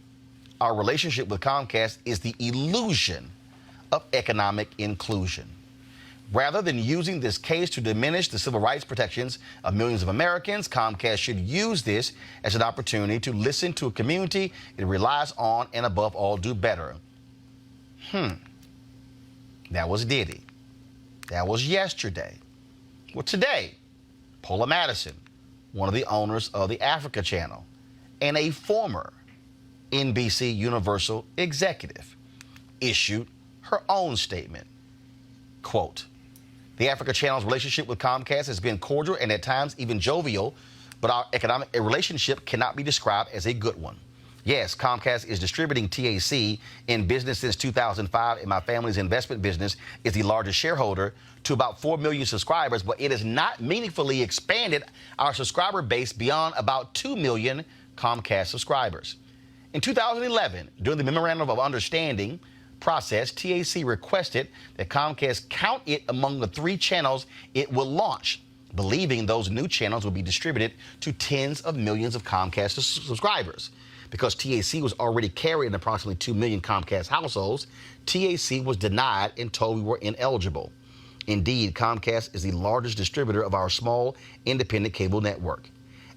Our relationship with Comcast is the illusion of economic inclusion. Rather than using this case to diminish the civil rights protections of millions of Americans, Comcast should use this as an opportunity to listen to a community it relies on and above all do better. That was Diddy. That was yesterday. Well, today, Paula Madison, one of the owners of the Africa Channel and a former NBC Universal executive, issued her own statement. Quote, "The Africa Channel's relationship with Comcast has been cordial and at times even jovial, but our economic relationship cannot be described as a good one. Yes, Comcast is distributing TAC in business since 2005, and my family's investment business is the largest shareholder to about 4 million subscribers, but it has not meaningfully expanded our subscriber base beyond about 2 million Comcast subscribers. In 2011, during the Memorandum of Understanding process, TAC requested that Comcast count it among the 3 channels it will launch, believing those new channels will be distributed to tens of millions of Comcast subscribers. Because TAC was already carrying approximately 2 million Comcast households, TAC was denied and told we were ineligible. Indeed, Comcast is the largest distributor of our small, independent cable network.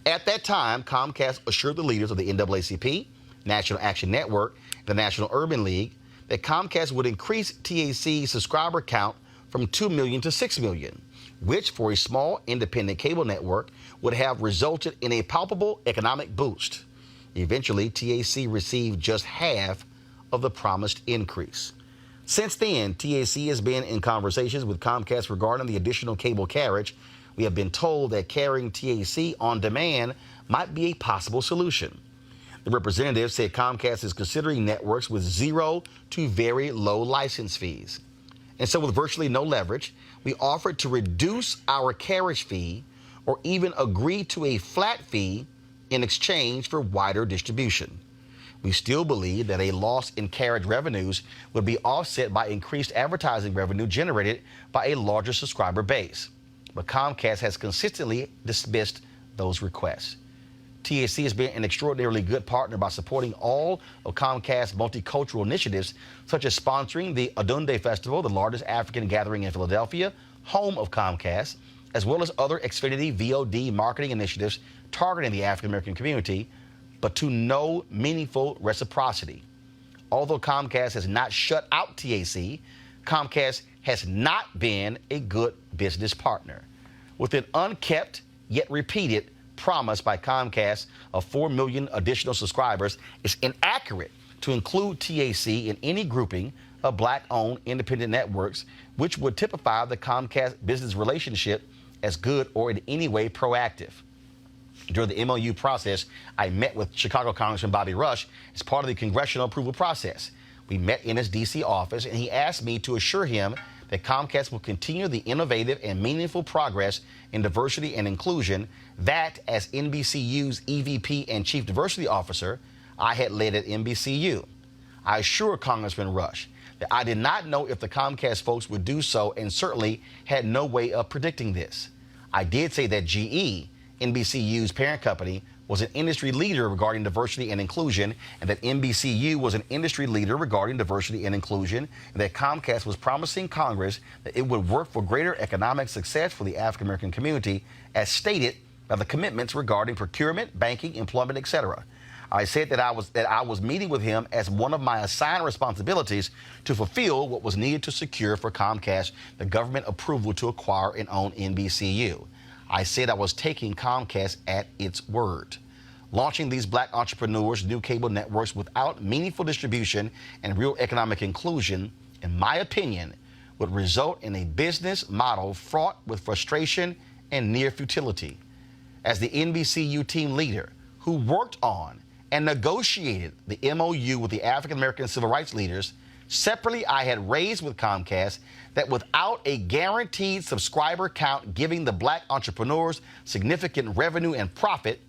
At that time, Comcast assured the leaders of the NAACP, National Action Network, and the National Urban League that Comcast would increase TAC's subscriber count from 2 million to 6 million, which for a small, independent cable network would have resulted in a palpable economic boost. Eventually, TAC received just half of the promised increase. Since then, TAC has been in conversations with Comcast regarding the additional cable carriage. We have been told that carrying TAC on demand might be a possible solution. The representative said Comcast is considering networks with 0 to very low license fees. And so with virtually no leverage, we offered to reduce our carriage fee or even agree to a flat fee in exchange for wider distribution. We still believe that a loss in carriage revenues would be offset by increased advertising revenue generated by a larger subscriber base. But Comcast has consistently dismissed those requests. TAC has been an extraordinarily good partner by supporting all of Comcast's multicultural initiatives, such as sponsoring the Adunde Festival, the largest African gathering in Philadelphia, home of Comcast, as well as other Xfinity VOD marketing initiatives targeting the African-American community, but to no meaningful reciprocity. Although Comcast has not shut out TAC, Comcast has not been a good business partner. With an unkept yet repeated promise by Comcast of 4 million additional subscribers, it's inaccurate to include TAC in any grouping of black-owned independent networks, which would typify the Comcast business relationship as good or in any way proactive. During the MOU process, I met with Chicago Congressman Bobby Rush as part of the congressional approval process. We met in his D.C. office, and he asked me to assure him that Comcast will continue the innovative and meaningful progress in diversity and inclusion that, as NBCU's EVP and Chief Diversity Officer, I had led at NBCU. I assured Congressman Rush that I did not know if the Comcast folks would do so and certainly had no way of predicting this. I did say that GE, NBCU's parent company, was an industry leader regarding diversity and inclusion, and that NBCU was an industry leader regarding diversity and inclusion, and that Comcast was promising Congress that it would work for greater economic success for the African American community, as stated by the commitments regarding procurement, banking, employment, etc. I said that I was meeting with him as one of my assigned responsibilities to fulfill what was needed to secure for Comcast the government approval to acquire and own NBCU. I said I was taking Comcast at its word. Launching these black entrepreneurs' new cable networks without meaningful distribution and real economic inclusion, in my opinion, would result in a business model fraught with frustration and near futility. As the NBCU team leader who worked on and negotiated the MOU with the African American civil rights leaders, separately I had raised with Comcast that without a guaranteed subscriber count giving the black entrepreneurs significant revenue and profit,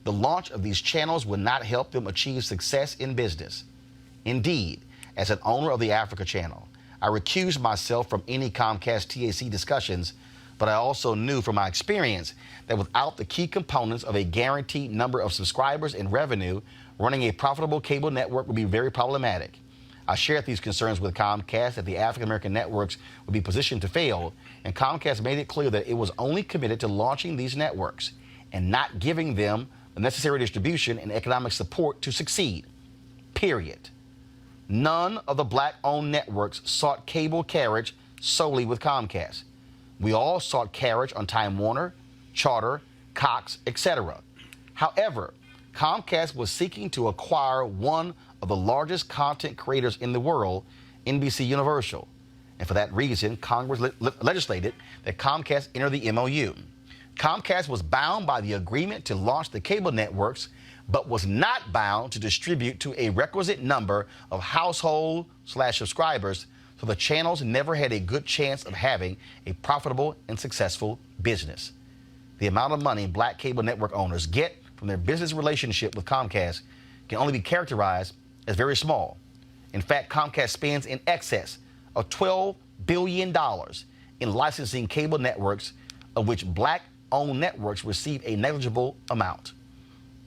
the launch of these channels would not help them achieve success in business. Indeed, as an owner of the Africa channel, I recused myself from any Comcast TAC discussions, but I also knew from my experience that without the key components of a guaranteed number of subscribers and revenue, running a profitable cable network would be very problematic. I shared these concerns with Comcast that the African American networks would be positioned to fail, and Comcast made it clear that it was only committed to launching these networks and not giving them the necessary distribution and economic support to succeed. Period. None of the black-owned networks sought cable carriage solely with Comcast. We all sought carriage on Time Warner, Charter, Cox, etc. However, Comcast was seeking to acquire one of the largest content creators in the world, NBC Universal. And for that reason, Congress legislated that Comcast enter the MOU. Comcast was bound by the agreement to launch the cable networks, but was not bound to distribute to a requisite number of household/subscribers, so the channels never had a good chance of having a profitable and successful business. The amount of money black cable network owners get from their business relationship with Comcast can only be characterized as very small. In fact, Comcast spends in excess of $12 billion in licensing cable networks, of which black-owned networks receive a negligible amount.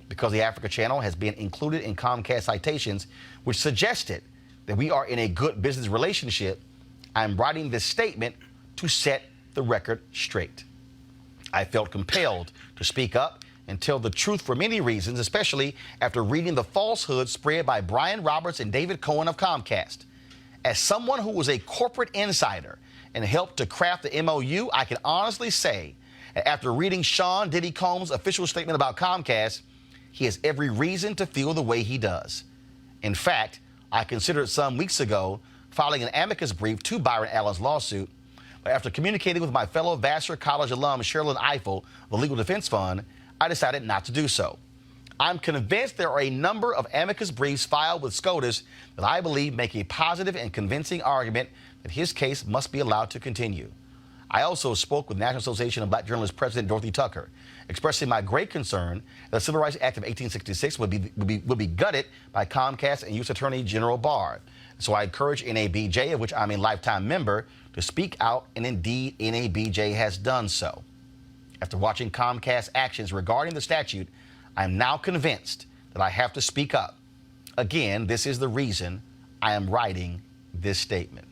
Because the Africa channel has been included in Comcast citations, which suggested that we are in a good business relationship, I'm writing this statement to set the record straight. I felt compelled to speak up and tell the truth for many reasons, especially after reading the falsehoods spread by Brian Roberts and David Cohen of Comcast. As someone who was a corporate insider and helped to craft the MOU, I can honestly say that after reading Sean Diddy Combs' official statement about Comcast, he has every reason to feel the way he does. In fact, I considered some weeks ago filing an amicus brief to Byron Allen's lawsuit, but after communicating with my fellow Vassar College alum Sherilyn Eiffel of the Legal Defense Fund, I decided not to do so. I'm convinced there are a number of amicus briefs filed with SCOTUS that I believe make a positive and convincing argument that his case must be allowed to continue. I also spoke with National Association of Black Journalists President Dorothy Tucker, expressing my great concern that the Civil Rights Act of 1866 would be gutted by Comcast and U.S. Attorney General Barr. So I encourage NABJ, of which I'm a lifetime member, to speak out, and indeed NABJ has done so. After watching Comcast's actions regarding the statute, I am now convinced that I have to speak up. Again, this is the reason I am writing this statement.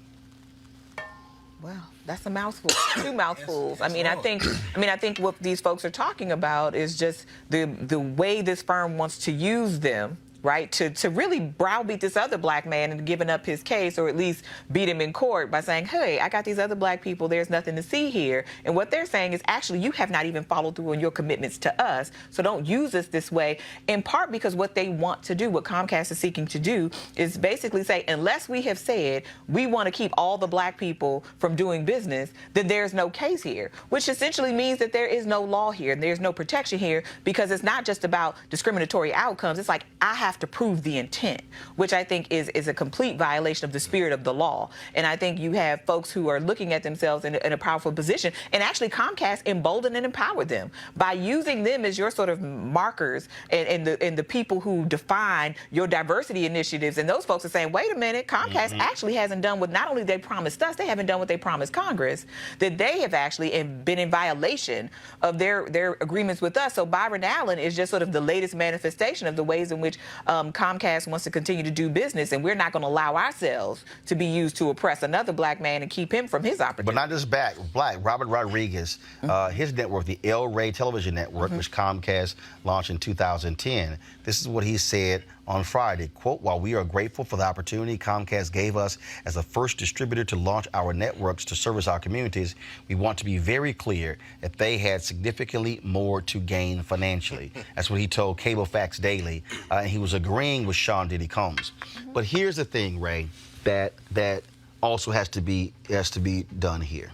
Wow, that's a mouthful, two mouthfuls. I think what these folks are talking about is just the way this firm wants to use them, right, to really browbeat this other black man into giving up his case, or at least beat him in court by saying, hey, I got these other black people, there's nothing to see here. And what they're saying is, actually, you have not even followed through on your commitments to us, so don't use us this way, in part because what they want to do, what Comcast is seeking to do, is basically say, unless we have said we want to keep all the black people from doing business, then there's no case here, which essentially means that there is no law here, and there's no protection here, because it's not just about discriminatory outcomes. It's like, I have to prove the intent, which I think is a complete violation of the spirit of the law. And I think you have folks who are looking at themselves in a powerful position, and actually Comcast emboldened and empowered them by using them as your sort of markers and the people who define your diversity initiatives. And those folks are saying, wait a minute, Comcast actually hasn't done what not only they promised us, they haven't done what they promised Congress, that they have actually been in violation of their agreements with us. So Byron Allen is just sort of the latest manifestation of the ways in which Comcast wants to continue to do business, and we're not going to allow ourselves to be used to oppress another black man and keep him from his opportunity. But not just black. Robert Rodriguez, his network, the El Rey Television Network, which Comcast launched in 2010, this is what he said on Friday, quote, "While we are grateful for the opportunity Comcast gave us as the first distributor to launch our networks to service our communities, we want to be very clear that they had significantly more to gain financially." That's what he told Cable Facts Daily, and he was agreeing with Sean Diddy Combs. But here's the thing, Ray, that also has to be done here.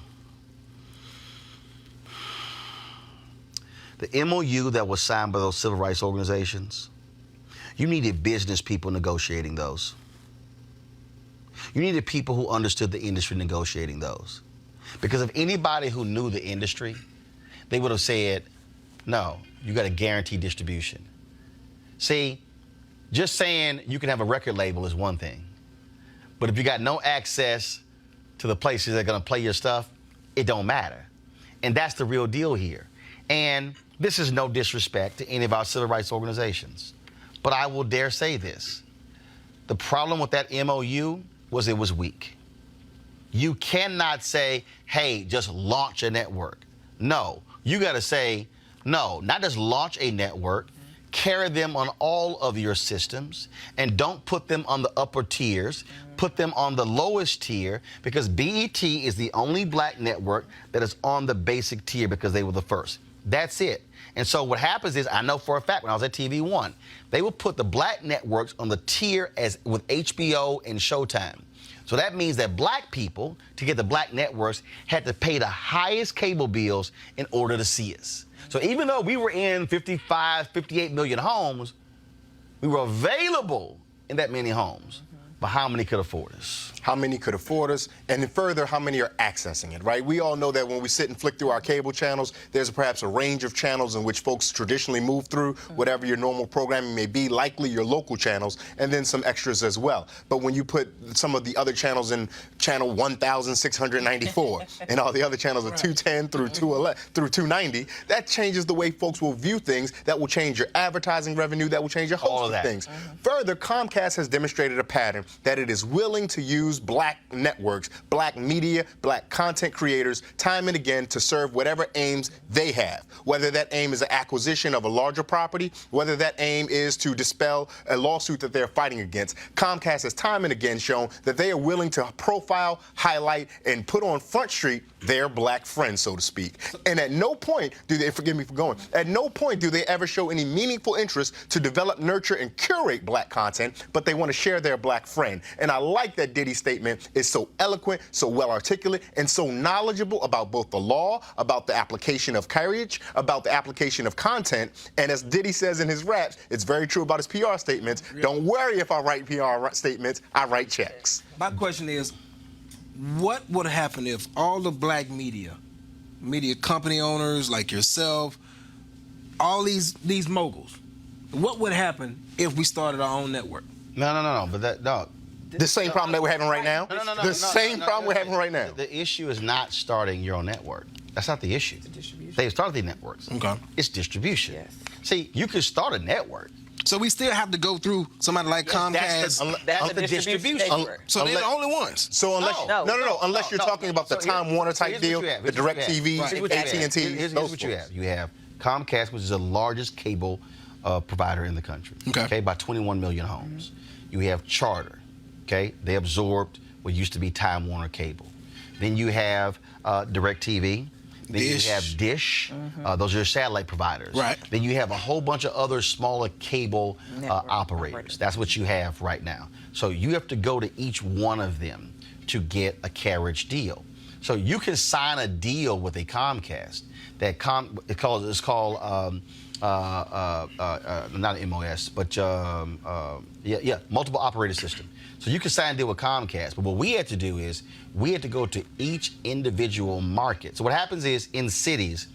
The MOU that was signed by those civil rights organizations, you needed business people negotiating those. You needed people who understood the industry negotiating those. Because if anybody who knew the industry, they would have said, no, you got to guarantee distribution. See, just saying you can have a record label is one thing. But if you got no access to the places that are going to play your stuff, it don't matter. And that's the real deal here. And this is no disrespect to any of our civil rights organizations. But I will dare say this. The problem with that MOU was it was weak. You cannot say, hey, just launch a network. No, you got to say, no, not just launch a network, carry them on all of your systems, and don't put them on the upper tiers. Put them on the lowest tier, because BET is the only black network that is on the basic tier because they were the first. That's it. And so what happens is, I know for a fact when I was at TV One, they would put the black networks on the tier as with HBO and Showtime. So that means that black people, to get the black networks, had to pay the highest cable bills in order to see us. So even though we were in 55, 58 million homes, we were available in that many homes. But how many could afford us? How many could afford us? And then further, how many are accessing it, right? We all know that when we sit and flick through our cable channels, there's perhaps a range of channels in which folks traditionally move through, whatever your normal programming may be, likely your local channels, and then some extras as well. But when you put some of the other channels in channel 1,694 and all the other channels are 210 through 211 through 290, that changes the way folks will view things. That will change your advertising revenue. That will change a host of things. Further, Comcast has demonstrated a pattern that it is willing to use black networks, black media, black content creators time and again to serve whatever aims they have, whether that aim is an acquisition of a larger property, whether that aim is to dispel a lawsuit that they're fighting against. Comcast has time and again shown that they are willing to profile, highlight, and put on Front Street their black friends, so to speak. And at no point do they, forgive me for going, at no point do they ever show any meaningful interest to develop, nurture, and curate black content, but they want to share their black friend. And I like that Diddy statement is so eloquent, so well articulate, and so knowledgeable about both the law, about the application of carriage, about the application of content. And as Diddy says in his raps, it's very true about his PR statements. Don't worry if I write PR statements, I write checks. My question is, what would happen if all the black media company owners like yourself, all these moguls, what would happen if we started our own network? No. But the same problem that we're having right now? The same problem we're having right now. The issue is not starting your own network. That's not the issue. It's distribution. They started the networks. Okay. It's distribution. Yes. See, you can start a network. So we still have to go through somebody like Comcast. That's the distribution network. So they're the only ones. So unless unless you're talking about the Time Warner type deal, the DirecTV, AT&T. Here's what you have. You have Comcast, which is the largest cable provider in the country. Okay. By 21 million homes. You have Charter. Okay. They absorbed what used to be Time Warner Cable. Then you have DirecTV. Then you have Dish. Those are your satellite providers. Right. Then you have a whole bunch of other smaller cable operators. That's what you have right now. So you have to go to each one of them to get a carriage deal. So you can sign a deal with a Comcast that it's called not an MOS, but multiple operator system. So you can sign a deal with Comcast, but what we had to do is we had to go to each individual market. So what happens is in cities,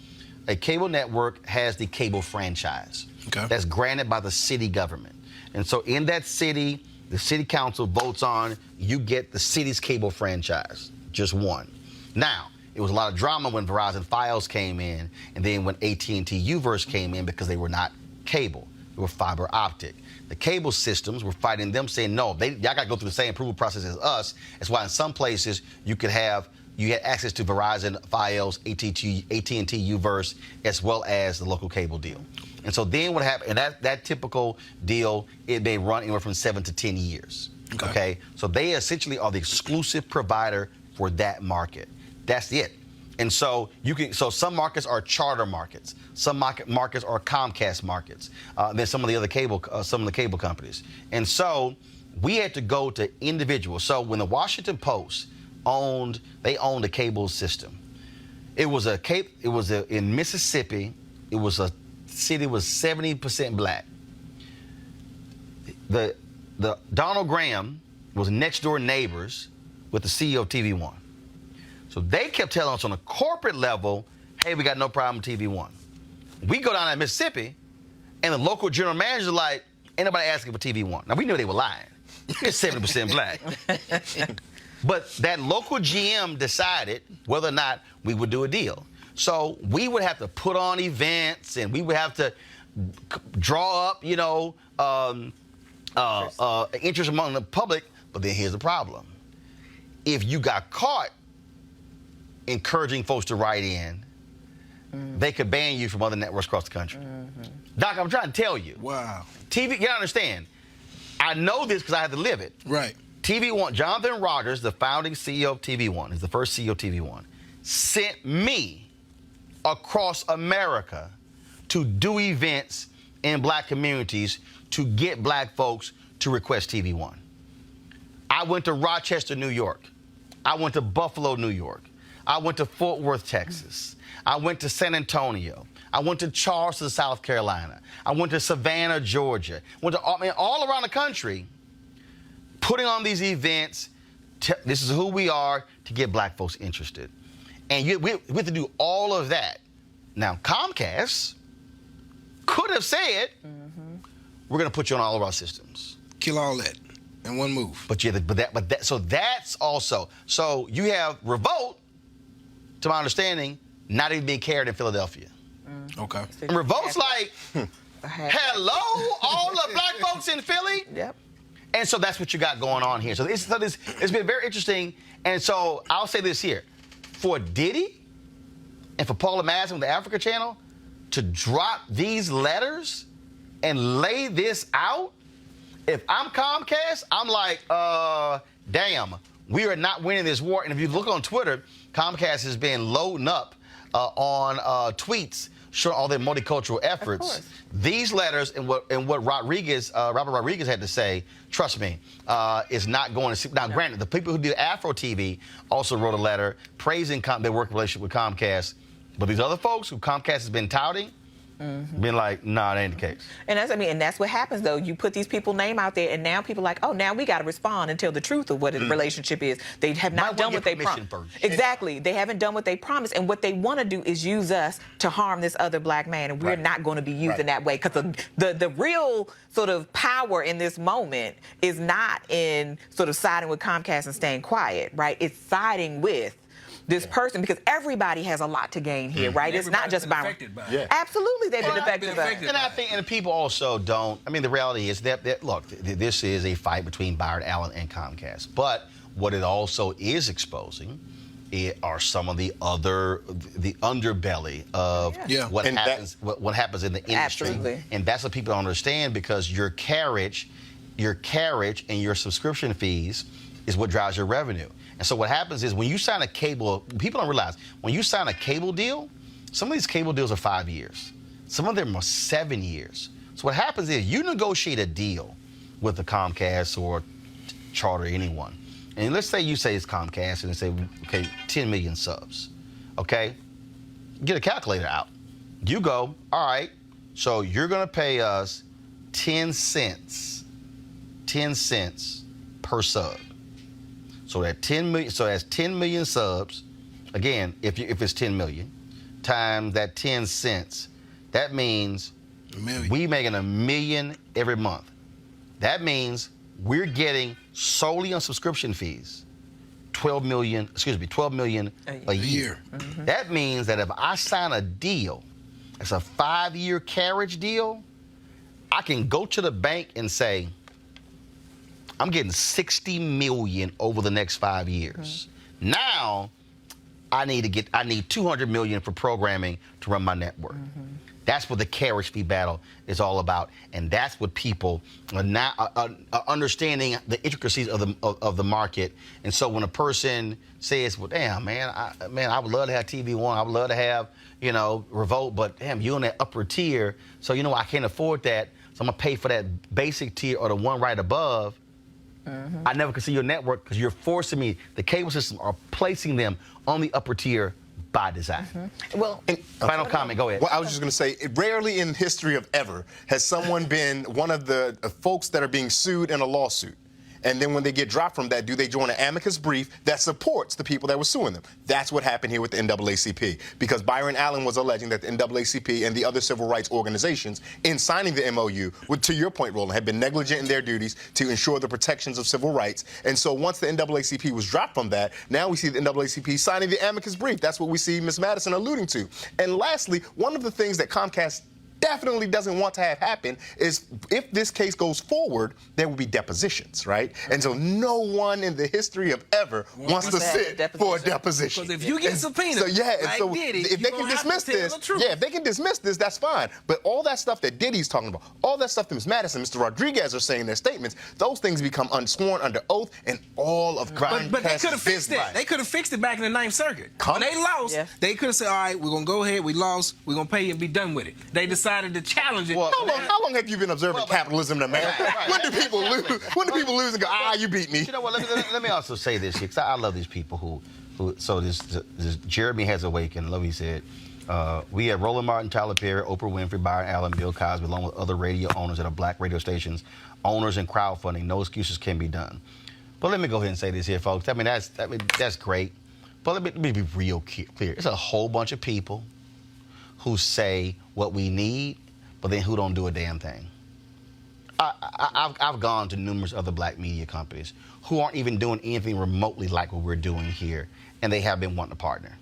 a cable network has the cable franchise. Okay. That's granted by the city government. And so in that city, the city council votes on, you get the city's cable franchise, just one. Now, it was a lot of drama when Verizon Fios came in, and then when AT&T Uverse came in because they were not cable. They were fiber optic. The cable systems were fighting them, saying, no, y'all got to go through the same approval process as us. That's why in some places you could have you had access to Verizon, Fios, AT&T, Uverse, as well as the local cable deal. And so then what happened, and that typical deal, it may run anywhere from 7 to 10 years. Okay? So they essentially are the exclusive provider for that market. That's it. And so some markets are charter markets. Some markets are Comcast markets. Then some of the other cable companies. And so we had to go to individuals. So when the Washington Post owned the cable system, it was in Mississippi. It was a city was 70% black. The Donald Graham was next door neighbors with the CEO of TV One. So they kept telling us on a corporate level, hey, we got no problem with TV One. We go down to Mississippi, and the local general manager is like, ain't nobody asking for TV One. Now, we knew they were lying. It's 70% black. But that local GM decided whether or not we would do a deal. So we would have to put on events, and we would have to draw up, interest among the public. But then here's the problem. If you got caught encouraging folks to write in, they could ban you from other networks across the country. Doc, I'm trying to tell you. Wow. TV, you gotta understand. I know this because I had to live it. Right. TV One, Jonathan Rogers, the founding CEO of TV One, he's the first CEO of TV One, sent me across America to do events in black communities to get black folks to request TV One. I went to Rochester, New York. I went to Buffalo, New York. I went to Fort Worth, Texas. I went to San Antonio. I went to Charleston, South Carolina. I went to Savannah, Georgia. Went to all around the country, putting on these events. This is who we are to get black folks interested. And we have to do all of that. Now, Comcast could have said, we're going to put you on all of our systems. Kill all that in one move. So that's also. So you have Revolt, to my understanding, not even being carried in Philadelphia. Okay. And Revolt's like, hello, all the black folks in Philly? Yep. And so that's what you got going on here. So it's been very interesting. And so I'll say this here. For Diddy and for Paula Madison with the Africa Channel to drop these letters and lay this out, if I'm Comcast, I'm like, damn, we are not winning this war. And if you look on Twitter, Comcast has been loading up on tweets showing all their multicultural efforts. These letters and what Robert Rodriguez had to say, trust me, is not going to. Now, granted, the people who do Afro TV also wrote a letter praising their working relationship with Comcast, but these other folks who Comcast has been touting, being like, nah, that ain't the case. And that's what happens, though. You put these people's name out there, and now people are like, oh, now we got to respond and tell the truth of what the relationship is. They have not done what they promised. Exactly. They haven't done what they promised, and what they want to do is use us to harm this other black man, and we're not going to be used in that way, because the real sort of power in this moment is not in sort of siding with Comcast and staying quiet, right? It's siding with this person, because everybody has a lot to gain here, right? It's not just Byron. Absolutely, they've been affected by it. And I think, and people also don't. I mean, the reality is that look, this is a fight between Byron Allen and Comcast. But what it also is exposing are some of the underbelly of what happens in the industry. Absolutely. And that's what people don't understand, because your carriage and your subscription fees is what drives your revenue. And so what happens is when you sign a cable, people don't realize, when you sign a cable deal, some of these cable deals are 5 years. Some of them are 7 years. So what happens is you negotiate a deal with the Comcast or Charter, anyone. And let's say you say it's Comcast and they say, okay, 10 million subs. Okay? Get a calculator out. You go, all right, so you're going to pay us 10 cents per sub. So that's 10 million subs. Again, if it's 10 million times that 10 cents, that means we making $1 million every month. That means we're getting solely on subscription fees 12 million a year. That means that if I sign a deal, it's a 5-year carriage deal, I can go to the bank and say, I'm getting $60 million over the next 5 years. Now, I need 200 million for programming to run my network. That's what the carriage fee battle is all about, and that's what people are now understanding the intricacies of the market. And so when a person says, "Well, damn, man, I would love to have TV1. I would love to have, Revolt, but damn, you're in that upper tier, so I can't afford that. So I'm gonna pay for that basic tier or the one right above." I never could see your network because you're forcing me. The cable systems are placing them on the upper tier by design. Well, final comment, go ahead. Well, I was just going to say, rarely in history of ever has someone been one of the folks that are being sued in a lawsuit. And then when they get dropped from that, do they join an amicus brief that supports the people that were suing them? That's what happened here with the NAACP. Because Byron Allen was alleging that the NAACP and the other civil rights organizations, in signing the MOU, to your point, Roland, had been negligent in their duties to ensure the protections of civil rights. And so once the NAACP was dropped from that, now we see the NAACP signing the amicus brief. That's what we see Ms. Madison alluding to. And lastly, one of the things that Comcast definitely doesn't want to have happen is if this case goes forward, there will be depositions, right? And so no one in the history of ever wants to sit for a deposition. Because if you get subpoenaed, so Diddy, if they can dismiss this, if they can dismiss this, that's fine. But all that stuff that Diddy's talking about, all that stuff that Ms. Madison, Mr. Rodriguez are saying in their statements, those things become unsworn under oath, and all of Comcast's But they could have fixed it. business. They could have fixed it back in the Ninth Circuit. When they lost, they could have said, all right, we're going to go ahead, we lost, we're going to pay you and be done with it. They decided to challenge it. How long have you been observing capitalism in America? When do people lose? When do people lose and go, you beat me? You know what? Let me also say this, because I love these people who. So this Jeremy has awakened. Love, he said, we have Roland Martin, Tyler Perry, Oprah Winfrey, Byron Allen, Bill Cosby, along with other radio owners that are black radio stations, owners and crowdfunding. No excuses can be done. But let me go ahead and say this here, folks. That's great. But let me be real clear. It's a whole bunch of people who say what we need, but then who don't do a damn thing. I've gone to numerous other black media companies who aren't even doing anything remotely like what we're doing here, and they have been wanting to partner.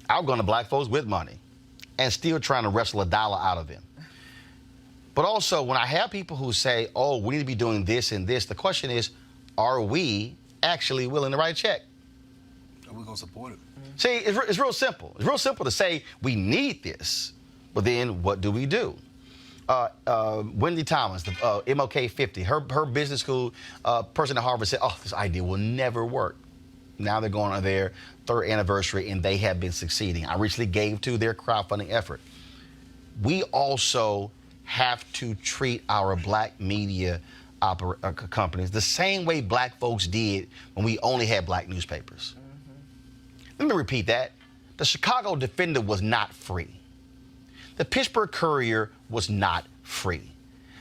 I've gone to black folks with money and still trying to wrestle a dollar out of them. But also, when I have people who say, oh, we need to be doing this and this, the question is, are we actually willing to write a check? Are we going to support it? See, it's real simple. It's real simple to say we need this, but then what do we do? Wendy Thomas, the MLK 50, her business school person at Harvard said, oh, this idea will never work. Now they're going on their third anniversary, and they have been succeeding. I recently gave to their crowdfunding effort. We also have to treat our black media companies the same way black folks did when we only had black newspapers. Let me repeat that. The Chicago Defender was not free. The Pittsburgh Courier was not free.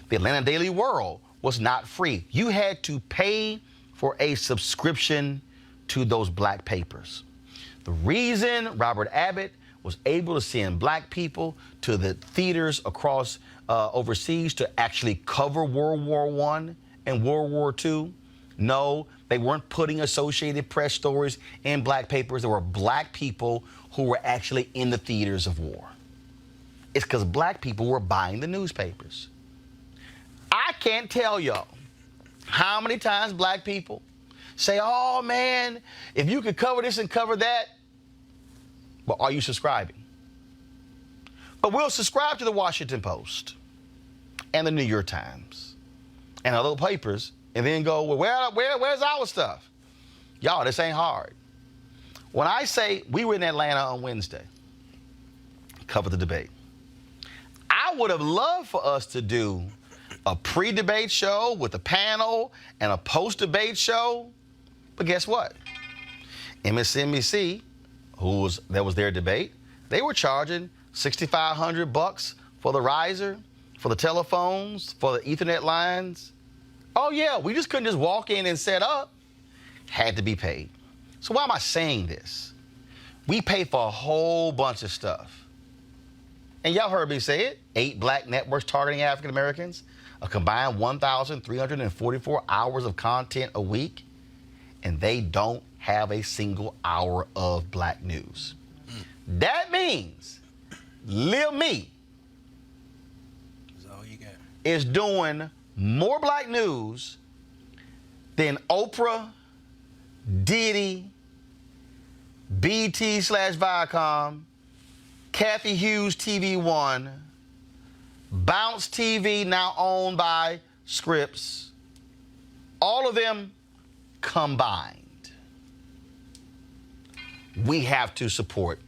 The Atlanta Daily World was not free. You had to pay for a subscription to those black papers. The reason Robert Abbott was able to send black people to the theaters across overseas to actually cover World War I and World War II, no, they weren't putting Associated Press stories in black papers. There were black people who were actually in the theaters of war. It's because black people were buying the newspapers. I can't tell y'all how many times black people say, oh, man, if you could cover this and cover that, but are you subscribing? But we'll subscribe to the Washington Post and the New York Times and other papers and then go, well, where's our stuff? Y'all, this ain't hard. When I say we were in Atlanta on Wednesday, cover the debate, I would have loved for us to do a pre-debate show with a panel and a post-debate show, but guess what? MSNBC, that was their debate, they were charging $6,500 for the riser, for the telephones, for the Ethernet lines. Oh yeah, we just couldn't just walk in and set up. Had to be paid. So why am I saying this? We pay for a whole bunch of stuff. And y'all heard me say it, 8 black networks targeting African Americans, a combined 1,344 hours of content a week, and they don't have a single hour of black news. That means Lil Me is doing more black news than Oprah, Diddy, BT/Viacom, Kathy Hughes TV1, Bounce TV, now owned by Scripps. All of them combined. We have to support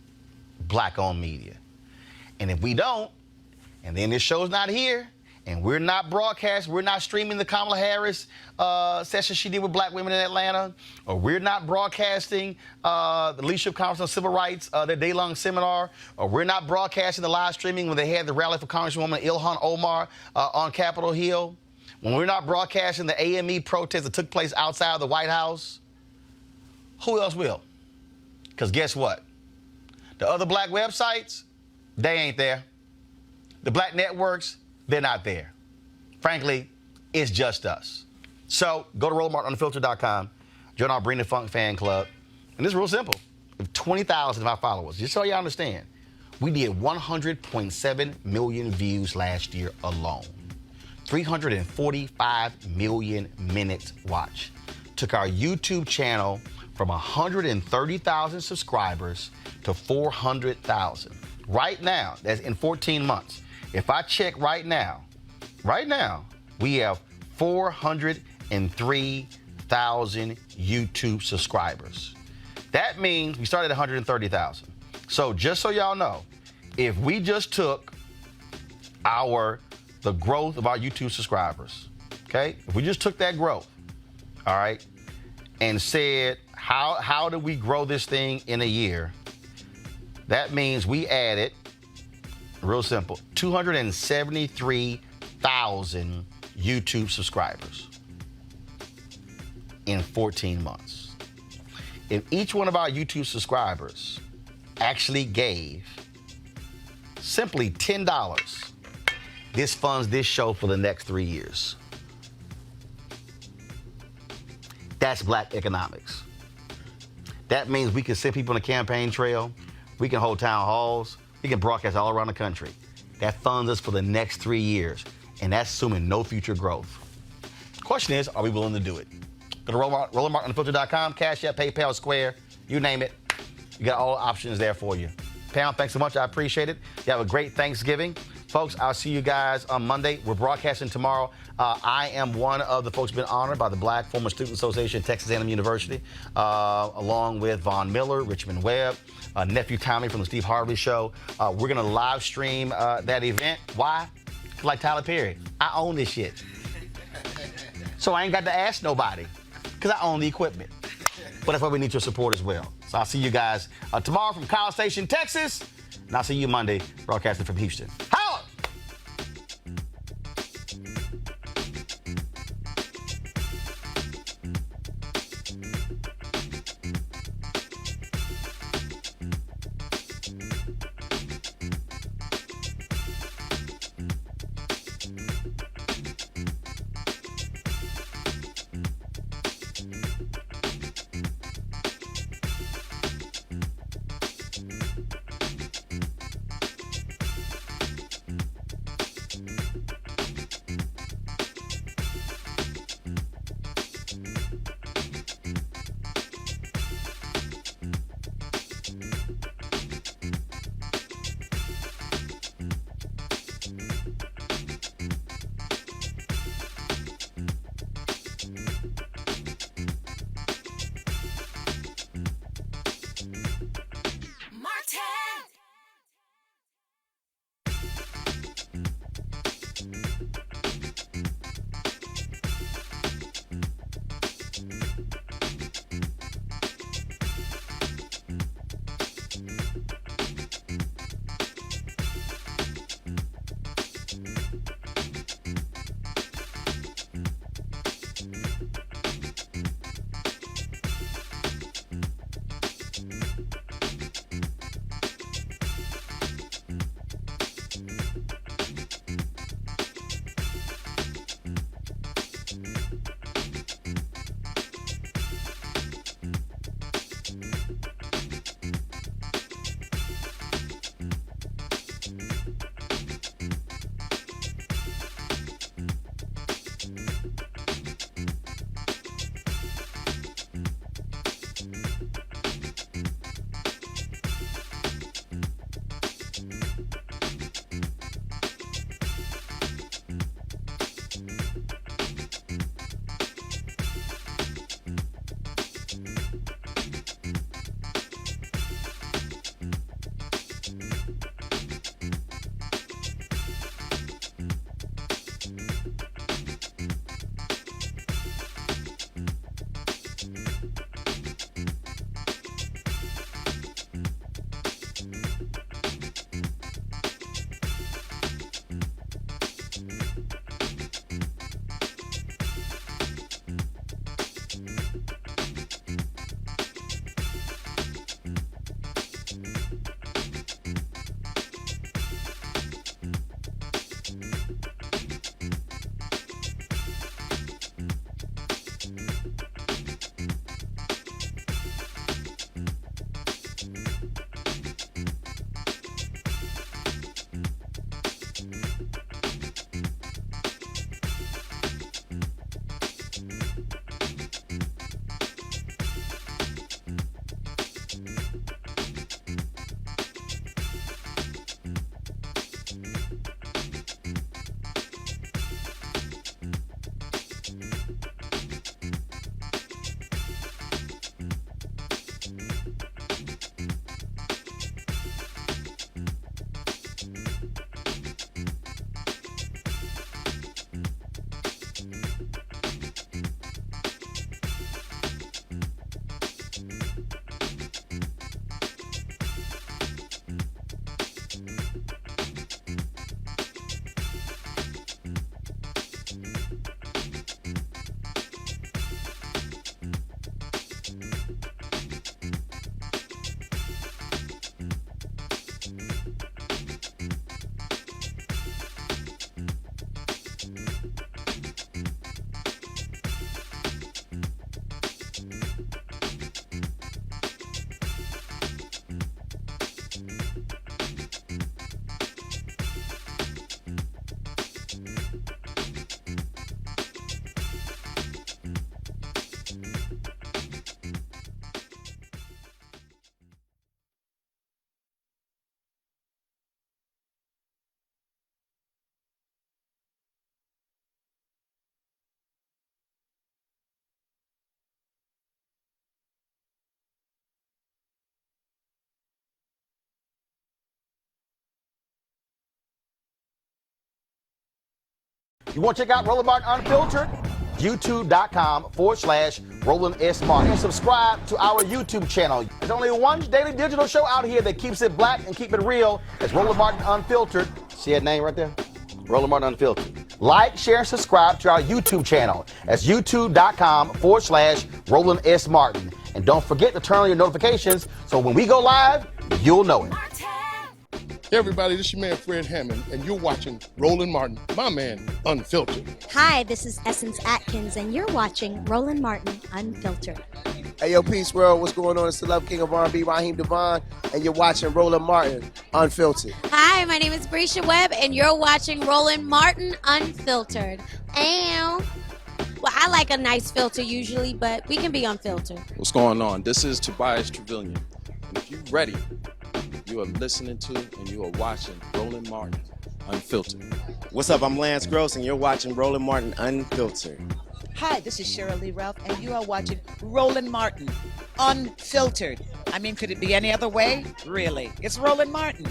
black-owned media. And if we don't, and then this show's not here, and we're not broadcasting, we're not streaming the Kamala Harris session she did with black women in Atlanta, or we're not broadcasting the Leadership Conference on Civil Rights, their day-long seminar, or we're not broadcasting the live streaming when they had the rally for Congresswoman Ilhan Omar on Capitol Hill, when we're not broadcasting the AME protest that took place outside of the White House, who else will? Because guess what? The other black websites, they ain't there. The black networks, they're not there. Frankly, it's just us. So go to RolandMartinUnfiltered.com, join our Bring the Funk fan club. And this is real simple. We have 20,000 of our followers. Just so you understand, we did 100.7 million views last year alone. 345 million minutes watched. Took our YouTube channel from 130,000 subscribers to 400,000. Right now, that's in 14 months. If I check right now, we have 403,000 YouTube subscribers. That means we started at 130,000. So just so y'all know, if we just took the growth of our YouTube subscribers, okay? If we just took that growth, all right, and said, how do we grow this thing in a year? That means we added, real simple, 273,000 YouTube subscribers in 14 months. If each one of our YouTube subscribers actually gave simply $10, this funds this show for the next 3 years. That's black economics. That means we can send people on the campaign trail. We can hold town halls. We can broadcast all around the country. That funds us for the next 3 years. And that's assuming no future growth. Question is, are we willing to do it? Go to RolandMartinUnfiltered.com, Cash App, PayPal, Square, you name it. You got all the options there for you. Pound, thanks so much. I appreciate it. You have a great Thanksgiving. Folks, I'll see you guys on Monday. We're broadcasting tomorrow. I am one of the folks who've been honored by the Black Former Student Association at Texas A&M University, along with Von Miller, Richmond Webb, nephew Tommy from the Steve Harvey Show. We're going to live stream that event. Why? Like Tyler Perry, I own this shit. So I ain't got to ask nobody because I own the equipment. But that's why we need your support as well. So I'll see you guys tomorrow from College Station, Texas. And I'll see you Monday broadcasting from Houston. Howard! You want to check out Roland Martin Unfiltered? YouTube.com/Roland S. Martin. And subscribe to our YouTube channel. There's only one daily digital show out here that keeps it black and keep it real. It's Roland Martin Unfiltered. See that name right there? Roland Martin Unfiltered. Like, share, and subscribe to our YouTube channel. That's YouTube.com/Roland S. Martin. And don't forget to turn on your notifications so when we go live, you'll know it. Hey everybody, this is your man Fred Hammond, and you're watching Roland Martin, my man, Unfiltered. Hi, this is Essence Atkins, and you're watching Roland Martin Unfiltered. Hey, yo, Peace World, what's going on? It's the Love King of R&B, Raheem Devon, and you're watching Roland Martin Unfiltered. Hi, my name is Brescia Webb, and you're watching Roland Martin Unfiltered. And, well, I like a nice filter usually, but we can be unfiltered. What's going on? This is Tobias Trevelyan, and if you're ready, you are listening to and you are watching Roland Martin Unfiltered. What's up? I'm Lance Gross, and you're watching Roland Martin Unfiltered. Hi, this is Cheryl Lee Ralph, and you are watching Roland Martin Unfiltered. I mean, could it be any other way? Really? It's Roland Martin.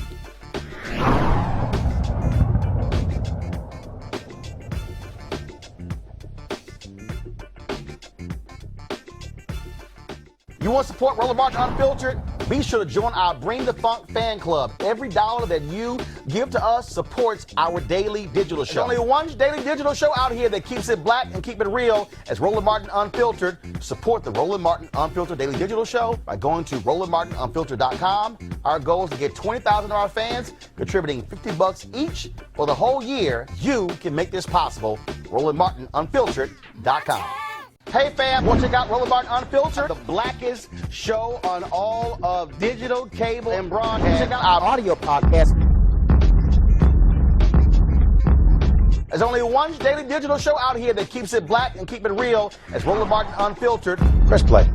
You want to support Roland Martin Unfiltered? Be sure to join our Bring the Funk fan club. Every dollar that you give to us supports our daily digital show. There's only one daily digital show out here that keeps it black and keep it real. It's Roland Martin Unfiltered. Support the Roland Martin Unfiltered daily digital show by going to RolandMartinUnfiltered.com. Our goal is to get 20,000 of our fans contributing $50 each for the whole year. You can make this possible. RolandMartinUnfiltered.com. Hey fam, want to check out Roland Martin Unfiltered, the blackest show on all of digital, cable, and broadcast. Check out our audio podcast. There's only one daily digital show out here that keeps it black and keep it real. It's Roland Martin Unfiltered. Press play.